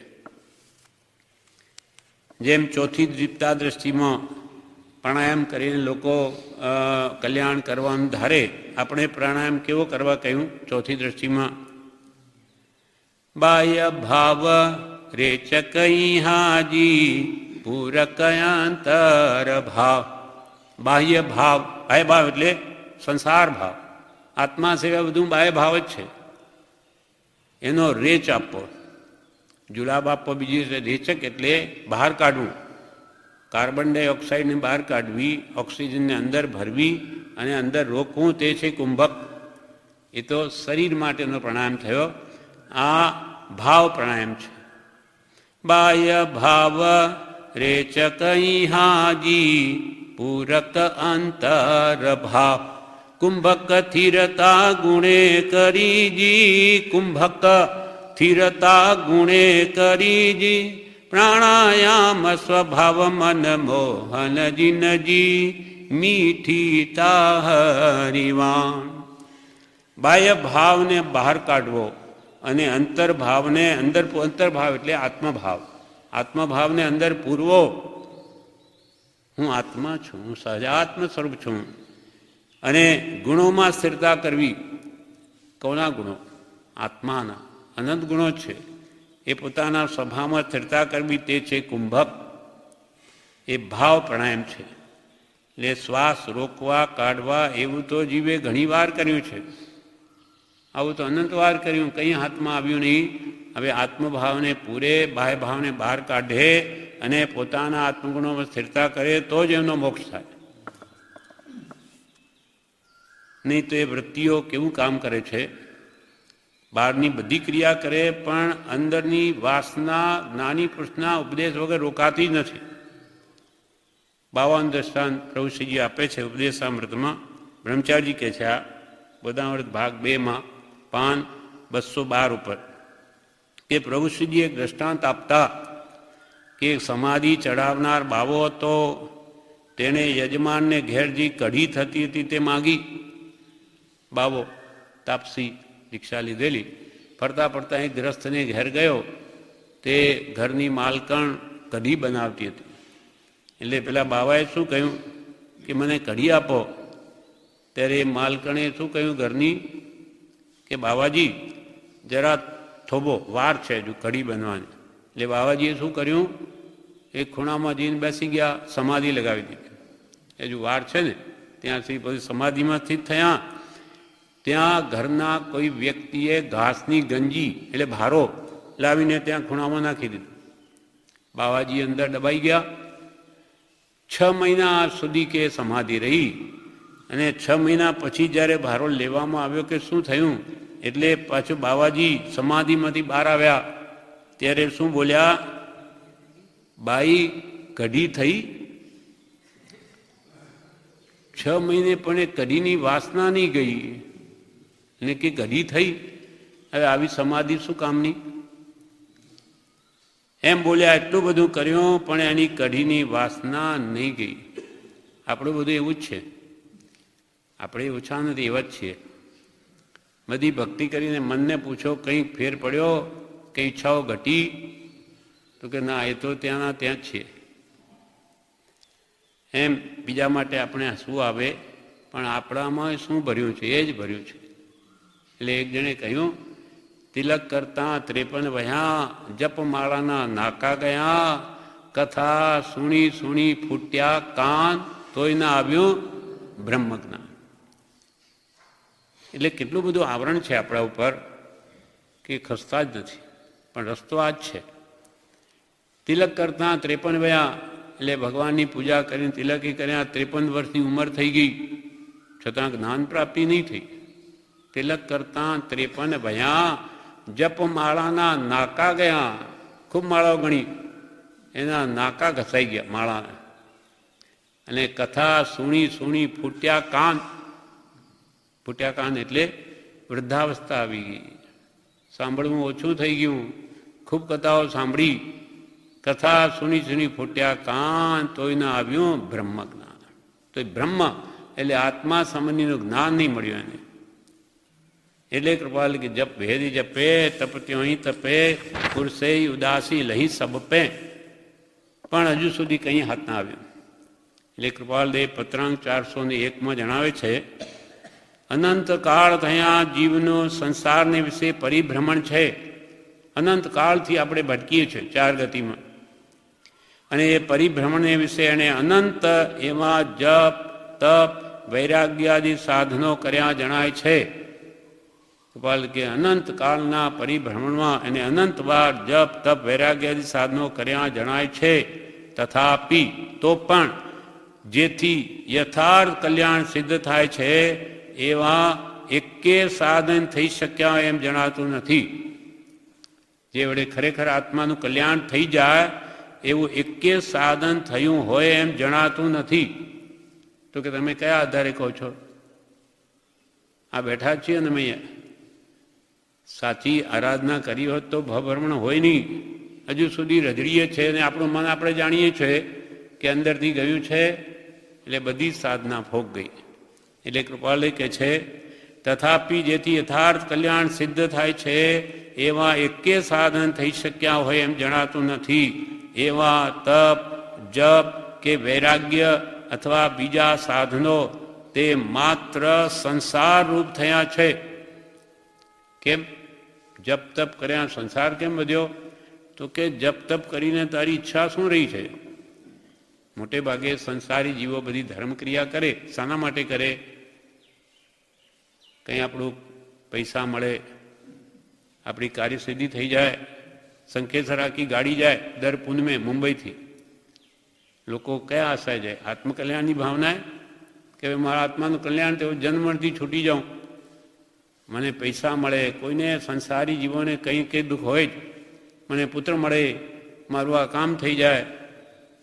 જેમ ચોથી દીપ્તા દ્રષ્ટિમાં પ્રાણાયામ કરીને લોકો કલ્યાણ કરવાનું ધારે, આપણે પ્રાણાયામ કેવો કરવા કહ્યું ચોથી દ્રષ્ટિમાં? બાહ્ય ભાવ રેચકઈ હાજી પૂરકયાંતર ભાવ. બાહ્ય ભાવ, બાહ્ય ભાવ એટલે સંસાર ભાવ, આત્મા સિવાય બધું બાહ્ય ભાવ જ છે. એનો રેચ આપવો, જુલાબ આપવો. બીજી રેચક એટલે બહાર કાઢવું, કાર્બન ડાયોક્સાઇડને બહાર કાઢવી, ઓક્સિજનને અંદર ભરવી અને અંદર રોકવું, તે છે કુંભક. એ તો શરીર માટેનો પ્રાણાયામ થયો. આ ભાવ પ્રાણાયામ છે. બાહ્ય ભાવ રેચકઈ હાજી પૂરક અંતર ભાવ. કુંભક સ્થિરતા ગુણે કરીજી, કુંભક સ્થિરતા ગુણે કરીજી. પ્રાણાયામ સ્વભાવ મન મોહન જીનજી મીઠી તાહરીવાણ. બાહ્ય ભાવને બહાર કાઢવો અને અંતર્ભાવને અંદર, અંતર્ભાવ એટલે આત્મભાવ, આત્મભાવને અંદર પૂરવો. હું આત્મા છું, હું સહજાત્મ સ્વરૂપ છું. અને ગુણોમાં સ્થિરતા કરવી. કોના ગુણો? આત્માના અનંત ગુણો છે. એ પોતાના સ્વભાવમાં સ્થિરતા કરવી, તે છે કુંભક. એ ભાવ પ્રાણાયામ છે. એટલે શ્વાસ રોકવા કાઢવા એવું તો જીવે ઘણી વાર કર્યું છે, આવું તો અનંત વાર કર્યું, કંઈ હાથમાં આવ્યું નહીં. હવે આત્મભાવને પૂરે, બાહ્ય ભાવને બહાર કાઢે અને પોતાના આત્મગુણોમાં સ્થિરતા કરે તો જ એમનો મોક્ષ થાય. નહીં તો એ વૃત્તિઓ કેવું કામ કરે છે, બહારની બધી ક્રિયા કરે પણ અંદરની વાસના જ્ઞાની પુરુષના ઉપદેશ વગર રોકાતી જ નથી. 52 દ્રષ્ટાંત પ્રભુશ્રીજી આપે છે ઉપદેશામૃતમાં. બ્રહ્મચારીજી કહે છે આ બોધામૃત ભાગ 2માં પાન 212 ઉપર કે પ્રભુશ્રીજી એક દ્રષ્ટાંત આપતા કે સમાધિ ચડાવનાર બાવો હતો. તેણે યજમાનને ઘેર જે કઢી થતી હતી તે માગી. બાવો તાપસી દીક્ષા લીધેલી, ફરતા ફરતા એક ગ્રસ્તને ઘેર ગયો. તે ઘરની માલકણ કઢી બનાવતી હતી. એટલે પેલા બાવાએ શું કહ્યું કે મને કઢી આપો. ત્યારે એ માલકણે શું કહ્યું ઘરની કે બાવાજી જરા થોભો, વાર છે હજુ કઢી બનવાની. એટલે બાવાજીએ શું કર્યું, એક ખૂણામાં જઈને બેસી ગયા, સમાધિ લગાવી દીધી. હજુ વાર છે ને ત્યાં સુધી પછી સમાધિમાં સ્થિત થયા. ત્યાં ઘરના કોઈ વ્યક્તિએ ઘાસની ગંજી એટલે ભારો લાવીને ત્યાં ખૂણામાં નાખી દીધું. બાવાજી અંદર દબાઈ ગયા. 6 મહિના સુધી કે સમાધિ રહી અને 6 મહિના પછી જ્યારે ભારો લેવામાં આવ્યો કે શું થયું એટલે પાછું બાવાજી સમાધિમાંથી બહાર આવ્યા ત્યારે શું બોલ્યા? બાઈ કઢી થઈ. 6 મહિને પણ એ કઢીની વાસના નહીં ગઈ અને કે કઢી થઈ. હવે આવી સમાધિ શું કામની? એમ બોલ્યા. એટલું બધું કર્યું પણ એની કઢીની વાસના નહીં ગઈ. આપણું બધું એવું જ છે. આપણે ઓછા નથી, એવા જ છીએ. બધી ભક્તિ કરીને મનને પૂછો કંઈક ફેર પડ્યો, કંઈ ઈચ્છાઓ ઘટી? તો કે ના, એ તો ત્યાંના ત્યાં જ છીએ. એમ બીજા માટે આપણે હસવું આવે પણ આપણામાં શું ભર્યું છે એ જ ભર્યું છે. એટલે એક જણે કહ્યું, તિલક કરતા 53 વહ્યા, જપમાળાના નાકા ગયા, કથા સુણી સુણી ફૂટ્યા કાન, તોય ના આવ્યું બ્રહ્મજ્ઞાન. એટલે કેટલું બધું આવરણ છે આપણા ઉપર કે ખસતા જ નથી, પણ રસ્તો આ જ છે. તિલક કરતા 53 વયા એટલે ભગવાનની પૂજા કરીને તિલકી કર્યા. 53 વર્ષની ઉંમર થઈ ગઈ છતાં જ્ઞાન પ્રાપ્તિ નહીં થઈ. તિલક કરતા 53 વયા, જપમાળાના નાકા ગયા. ખૂબ માળાઓ ગણી, એના નાકા ઘસાઈ ગયા માળાના. અને કથા સુણી સુણી ફૂટ્યા કાન. ફૂટ્યા કાન એટલે વૃદ્ધાવસ્થા આવી ગઈ, સાંભળવું ઓછું થઈ ગયું. ખૂબ કથાઓ સાંભળી, કથા સુની સુની ફૂટ્યા કાન, તોય ના આવ્યું બ્રહ્મ જ્ઞાન. તો બ્રહ્મ એટલે આત્મા સંબંધીનું જ્ઞાન નહીં મળ્યું એને. એટલે કૃપાલ કે જપ ભેદી જપે, તપત્યો તપે, પુરુષે ઉદાસી લહી સબ પે. પણ હજુ સુધી કંઈ હાથ ના આવ્યું. એટલે કૃપાલદેવ પત્રાંક 401 જણાવે છે, અનંત કાળ થયા જીવનો સંસારને વિશે પરિભ્રમણ છે. અનંત કાળથી આપણે ભટકીએ છીએ 4 ગતિમાં, અને એ પરિભ્રમણને વિશે એણે અનંત એવા જપ તપ વૈરાગ્યાદિ સાધનો કર્યા જણાય છે. કૃપાલ કે અનંત કાળના પરિભ્રમણમાં એને અનંત વાર જપ તપ વૈરાગ્યાદિ સાધનો કર્યા જણાય છે. તથાપિ તો પણ જેથી યથાર્થ કલ્યાણ સિદ્ધ થાય છે એવા એકે સાધન થઈ શક્યા એમ જણાતું નથી. જે વડે ખરેખર આત્માનું કલ્યાણ થઈ જાય એવું એકે સાધન થયું હોય એમ જણાતું નથી. તો કે તમે કયા આધારે કહો છો? આ બેઠા છીએ ને અમે સાચી આરાધના કરી હોત તો ભવભ્રમણ હોય નહીં. હજુ સુધી રજડીએ છે અને આપણું મન આપણે જાણીએ છીએ કે અંદરથી ગયું છે, એટલે બધી સાધના ફોક ગઈ. એટલે કૃપાલય કહે છે, તથાપિ જેથી યથાર્થ કલ્યાણ સિદ્ધ થાય છે એવા એકે સાધન થઈ શક્યા હોય એમ જણાતું નથી. એવા તપ જપ કે વૈરાગ્ય અથવા બીજા સાધનો તે માત્ર સંસાર રૂપ થયા છે. કેમ? જપ તપ કર્યા સંસાર કેમ વધ્યો? તો કે જપ તપ કરીને તારી ઈચ્છા શું રહી છે? મોટે ભાગે સંસારી જીવો બધી ધર્મક્રિયા કરે. શાના માટે કરે? કંઈ આપણું પૈસા મળે, આપણી કાર્યસિદ્ધિ થઈ જાય, સંકેસર આખી ગાડી જાય દર પૂનમે મુંબઈથી. લોકો કયા આશાએ જાય? આત્મકલ્યાણની ભાવનાએ કે મારા આત્માનું કલ્યાણ થયું, જન્મથી છૂટી જાઉં, મને પૈસા મળે. કોઈને સંસારી જીવોને કંઈ કંઈ દુઃખ હોય જ, મને પુત્ર મળે, મારું આ કામ થઈ જાય.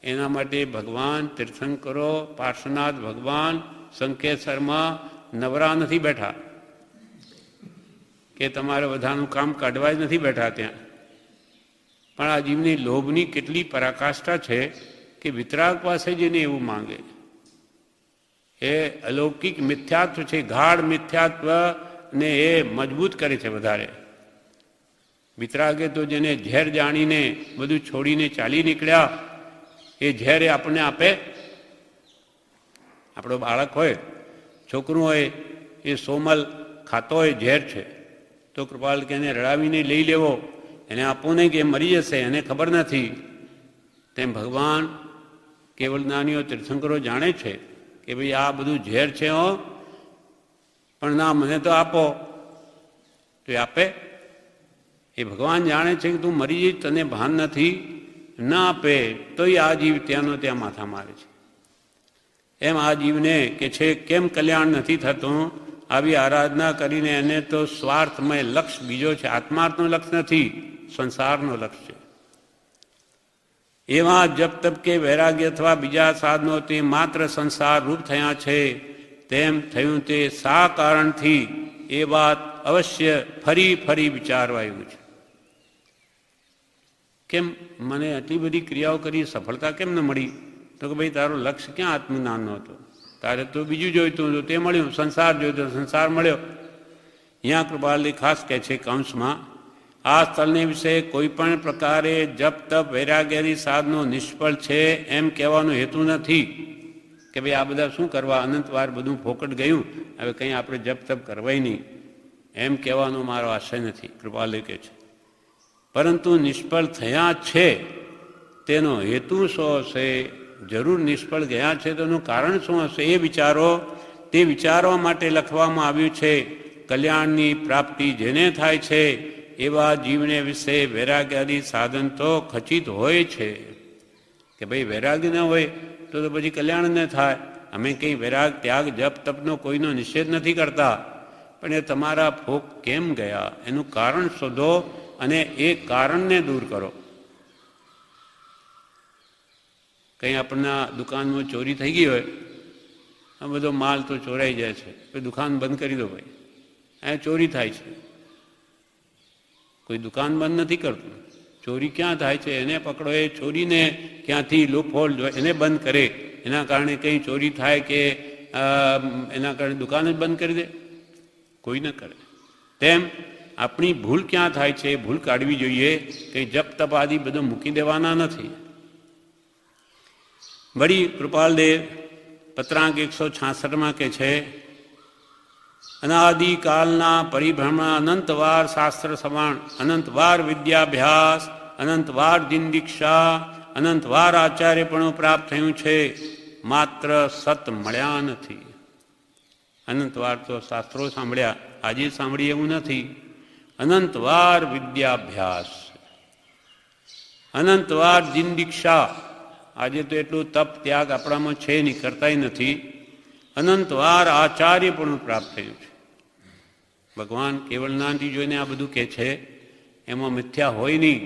એના માટે ભગવાન તીર્થંકરો પાર્શ્વનાથ ભગવાન સંકેસરમાં નવરા નથી બેઠા કે તમારે બધાનું કામ કાઢવા જ નથી બેઠા ત્યાં. પણ આ જીવની લોભની કેટલી પરાકાષ્ઠા છે કે વિતરાગ પાસે જઈને એવું માંગે. એ અલૌકિક મિથ્યાત્વ છે, ગાઢ મિથ્યાત્વ ને એ મજબૂત કરે છે વધારે. વિતરાગે તો જેને ઝેર જાણીને બધું છોડીને ચાલી નીકળ્યા, એ ઝેર આપણને આપે. આપણો બાળક હોય, છોકરું હોય, એ સોમલ ખાતો હોય ઝેર છે તો કૃપાલ કે એને રડાવીને લઈ લેવો, એને આપવું નહીં કે મરી જશે, એને ખબર નથી. તેમ ભગવાન કેવલ જ્ઞાનીઓ તીર્થંકરો જાણે છે કે ભાઈ આ બધું ઝેર છે હો, પણ ના, મને તો આપો. તો એ આપે? એ ભગવાન જાણે છે કે તું મરી જઈ, તને ભાન નથી, ના આપે તો આ જીવ ત્યાંનો ત્યાં માથા મારે છે. એમ આ જીવને કે છે કેમ કલ્યાણ નથી થતું, આવી આરાધના કરીને એને તો સ્વાર્થમય લક્ષ્ય બીજો છે, આત્માર્થનો લક્ષ્ય નથી, સંસારનો લક્ષ્ય છે. એવા જપ તપ કે વૈરાગ્ય અથવા બીજા સાધનો તે માત્ર સંસાર રૂપ થયા છે. તેમ થયું તે શા કારણથી, એ વાત અવશ્ય ફરી ફરી વિચારવા આવ્યું છે. કેમ મને આટલી બધી ક્રિયાઓ કરી, સફળતા કેમ ન મળી? તો કે ભાઈ તારો લક્ષ્ય ક્યાં આત્મજ્ઞાનનો હતો? તારે તો બીજું જોઈતું હતું, તે મળ્યું. સંસાર જોઈતો, સંસાર મળ્યો. અહીંયા કૃપાલજી ખાસ કહે છે કૌંસમાં, આ સ્થળને વિશે કોઈ પણ પ્રકારે જપ તપ વૈરાગ્યાદી સાધનો નિષ્ફળ છે એમ કહેવાનો હેતુ નથી કે ભાઈ આ બધા શું કરવા, અનંતવાર બધું ફોકટ ગયું, હવે કંઈ આપણે જપ તપ કરવાય નહીં, એમ કહેવાનો મારો આશય નથી. કૃપાલજી કહે છે પરંતુ નિષ્ફળ થયા છે તેનો હેતુ શું હશે, જરૂર નિષ્ફળ ગયા છે તો એનું કારણ શું હશે, એ વિચારો. તે વિચારવા માટે લખવામાં આવ્યું છે. કલ્યાણની પ્રાપ્તિ જેને થાય છે એવા જીવને વિશે વૈરાગ્યાદી સાધન તો ખચિત હોય છે. કે ભાઈ વૈરાગ્ય ન હોય તો પછી કલ્યાણ ન થાય. અમે કંઈ વૈરાગ ત્યાગ જપ તપનો કોઈનો નિષેધ નથી કરતા, પણ એ તમારા ફોક કેમ ગયા એનું કારણ શોધો અને એ કારણને દૂર કરો. કંઈ આપણા દુકાનમાં ચોરી થઈ ગઈ હોય, આ બધો માલ તો ચોરાઈ જાય છે, પછી દુકાન બંધ કરી દો ભાઈ, અહીંયા ચોરી થાય છે. કોઈ દુકાન બંધ નથી કરતું, ચોરી ક્યાં થાય છે એને પકડો, એ ચોરીને ક્યાંથી લૂપહોલ એને બંધ કરે, એના કારણે કંઈ ચોરી થાય કે એના કારણે દુકાન જ બંધ કરી દે, કોઈ ન કરે. તેમ આપણી ભૂલ ક્યાં થાય છે, ભૂલ કાઢવી જોઈએ. કંઈ જપ તપ આદિ બધું મૂકી દેવાના નથી. વળી કૃપાલદેવ પત્રાંક 166માં કે છે, અનાદિકાલના પરિભ્રમણ, અનંતવાર શાસ્ત્ર શ્રવણ, અનંતવાર વિદ્યાભ્યાસ, અનંતવાર દિનદીક્ષા, અનંતવાર આચાર્યપણું પ્રાપ્ત થયું છે, માત્ર સત મળ્યા નથી. અનંતવાર તો શાસ્ત્રો સાંભળ્યા, આજે સાંભળીએ એવું નથી. અનંતવાર વિદ્યાભ્યાસ, અનંતવાર દિનદીક્ષા, આજે તો એટલું તપ ત્યાગ આપણામાં છે નહીં, કરતાય નથી. અનંતવાર આચાર્યપણું પ્રાપ્ત થયું છે. ભગવાન કેવળ જ્ઞાનથી જોઈને આ બધું કહે છે, એમાં મિથ્યા હોય નહીં.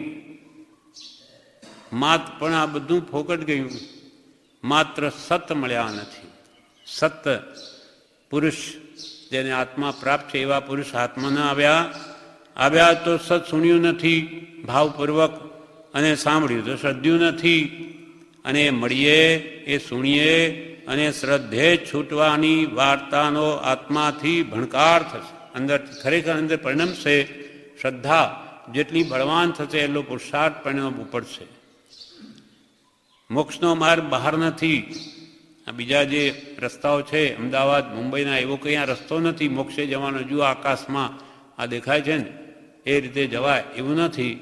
માત પણ આ બધું ફોકટ ગયું, માત્ર સત મળ્યા નથી. સત પુરુષ જેને આત્મા પ્રાપ્ત છે એવા પુરુષ હાથમાં ન આવ્યા તો સત સુણ્યું નથી ભાવપૂર્વક, અને સાંભળ્યું તો શ્રદ્ધ્યું નથી. અને મળીએ એ સુણીએ અને શ્રદ્ધે છૂટવાની વાર્તાનો આત્માથી ભણકાર થશે, અંદર ખરેખર અંદર પરિણમશે. શ્રદ્ધા જેટલી બળવાન થશે એટલો પુરુષાર્થ પરિણામ ઉપડશે. મોક્ષનો માર્ગ બહાર નથી. આ બીજા જે રસ્તાઓ છે અમદાવાદ મુંબઈના, એવો કંઈ આ રસ્તો નથી મોક્ષે જવાનો. જુઓ આકાશમાં આ દેખાય છે ને, એ રીતે જવાય એવું નથી.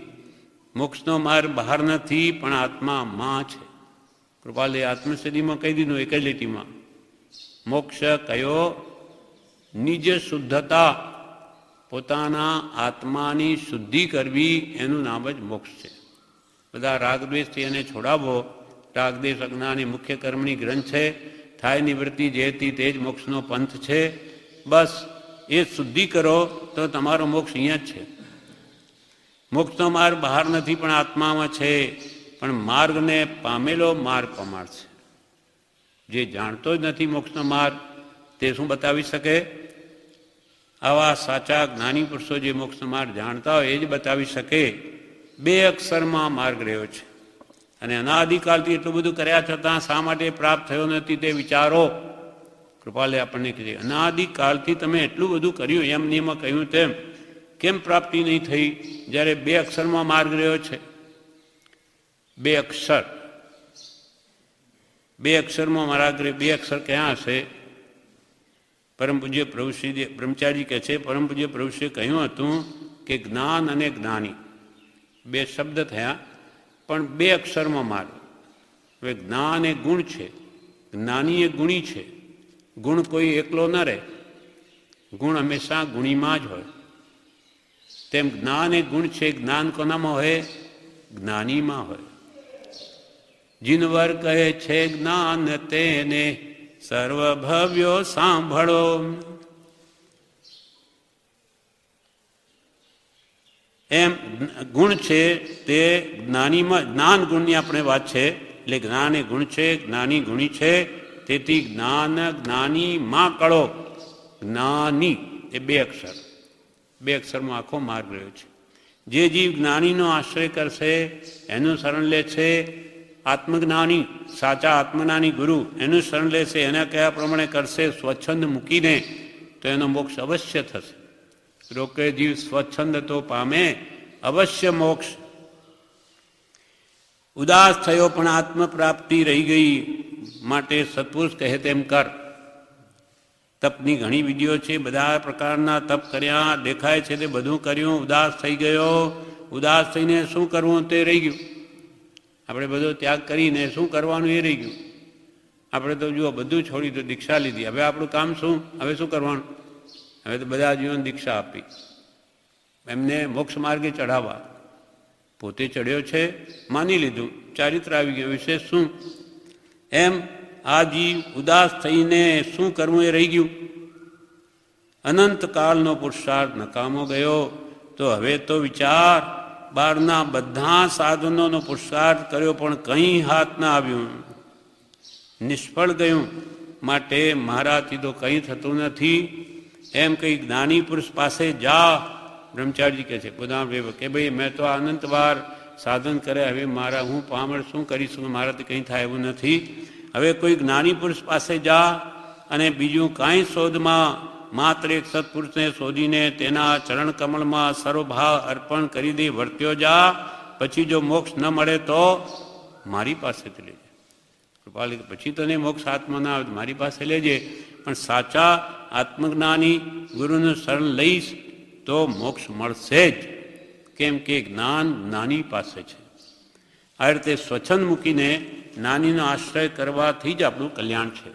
મોક્ષનો માર્ગ બહાર નથી, પણ આત્મા માં છે. કૃપાલે આત્મસિદ્ધિમાં કહી દીધું એક જ લીટીમાં, મોક્ષ કયો? નિજ શુદ્ધતા, પોતાના આત્માની શુદ્ધિ કરવી, એનું નામ જ મોક્ષ છે. બધા રાગદ્વેષથી એને છોડાવવો. રાગદ્વેષ અજ્ઞાની મુખ્ય કર્મની ગ્રંથ છે, થાય નિવૃત્તિ જેથી તે જ મોક્ષનો પંથ છે. બસ એ શુદ્ધિ કરો તો તમારો મોક્ષ અહીંયા જ છે. મોક્ષનો માર્ગ બહાર નથી, પણ આત્મામાં છે. પણ માર્ગને પામેલો માર્ગ પમાડશે. જે જાણતો જ નથી મોક્ષનો માર્ગ, તે શું બતાવી શકે? આવા સાચા જ્ઞાની પુરુષો જે મોક્ષનો માર્ગ જાણતા હોય એ જ બતાવી શકે. 2 અક્ષરમાં માર્ગ રહ્યો છે, અને અનાદિકાલથી એટલું બધું કર્યા છતાં શા માટે પ્રાપ્ત થયો નથી તે વિચારો. કૃપાલે આપણને કીધી, અનાદિકાલથી તમે એટલું બધું કર્યું, એમ નિયમમાં કહ્યું તેમ, કેમ પ્રાપ્તિ નહીં થઈ જ્યારે 2 અક્ષરમાં માર્ગ રહ્યો છે? 2 અક્ષર, 2 અક્ષરમાં મારા ઘરે 2 અક્ષર ક્યાં હશે? પરમ પૂજ્ય પ્રભુશ્રી બ્રહ્મચારી કહે છે, પરમ પૂજ્ય પ્રભુશ્રીએ કહ્યું હતું કે જ્ઞાન અને જ્ઞાની 2 શબ્દ થયા, પણ 2 અક્ષરમાં માર્ગ. હવે જ્ઞાન એ ગુણ છે, જ્ઞાની એ ગુણી છે. ગુણ કોઈ એકલો ન રહે. ગુણ હંમેશા ગુણીમાં જ હોય. તેમ જ્ઞાન એ ગુણ છે. જ્ઞાન કોનામાં હોય? જ્ઞાનીમાં હોય. જીનવર કહે છે જ્ઞાન તેને સર્વભવ્યો સાંભળો. એમ ગુણ છે તે જ્ઞાનીમાં, જ્ઞાન ગુણની આપણે વાત છે. એટલે જ્ઞાન એ ગુણ છે, જ્ઞાની ગુણી છે. તેથી જ્ઞાન જ્ઞાનીમાં કળો. જ્ઞાની એ બે અક્ષર, બે અક્ષરમાં આખો માર્ગ રહ્યો છે. જે જીવ જ્ઞાનીનો આશ્રય કરશે, એનું શરણ લે છે આત્મજ્ઞાની, સાચા આત્મજ્ઞાની ગુરુ એનું શરણ લે છે, એના કયા પ્રમાણે કરશે સ્વચ્છંદ મૂકીને, તો એનો મોક્ષ અવશ્ય થશે. રોકે જીવ સ્વચ્છંદ તો પામે અવશ્ય મોક્ષ. ઉદાસ થયો પણ આત્મ પ્રાપ્તિ રહી ગઈ, માટે સત્પુરુષ કહે તેમ કર. તપની ઘણી વિધિઓ છે, બધા પ્રકારના તપ કર્યા, દેખાય છે તે બધું કર્યું, ઉદાસ થઈ ગયો. ઉદાસ થઈને શું કરવું તે રહી ગયું. આપણે બધો ત્યાગ કરીને શું કરવાનું એ રહી ગયું. આપણે તો જુઓ બધું છોડી તો દીક્ષા લીધી, હવે આપણું કામ શું? હવે શું કરવાનું? હવે તો બધા જીવન દીક્ષા આપી, એમને મોક્ષ માર્ગે ચઢાવવા. પોતે ચડ્યો છે, માની લીધું, ચારિત્ર આવી ગયું, વિશે શું? એમ આ જીવ ઉદાસ થઈને શું કરવું એ રહી ગયું. અનંતકાળનો પુરુષાર્થ નકામો ગયો. તો હવે તો વિચાર, બહારના બધા સાધનોનો પુરુષાર્થ કર્યો પણ કંઈ હાથ ના આવ્યું, નિષ્ફળ ગયું. માટે મારાથી તો કંઈ થતું નથી. એમ કંઈ જ્ઞાની પુરુષ પાસે જા. બ્રહ્મચારીજી કહે છે પોતાના કે ભાઈ મેં તો અનંતવાર સાધન કરે, હવે મારા હું પામણ શું કરીશું, મારાથી કંઈ થાય એવું નથી. હવે કોઈ જ્ઞાની પુરુષ પાસે જા અને બીજું કાંઈ શોધમાં માત્ર એક સત્પુરુષને શોધીને તેના ચરણ કમળમાં સર્વભાવ અર્પણ કરી દે, વર્ત્યો જા. પછી જો મોક્ષ ન મળે તો મારી પાસેથી લેજે. કૃપાલી પછી તને મોક્ષ હાથમાં ના આવે તો મારી પાસે લેજે, પણ સાચા આત્મજ્ઞાની ગુરુનું શરણ લઈશ તો મોક્ષ મળશે જ. કેમ કે જ્ઞાન જ્ઞાની પાસે છે. આ રીતે સ્વચ્છંદ મૂકીને જ્ઞાનીનો આશ્રય કરવાથી જ આપણું કલ્યાણ છે.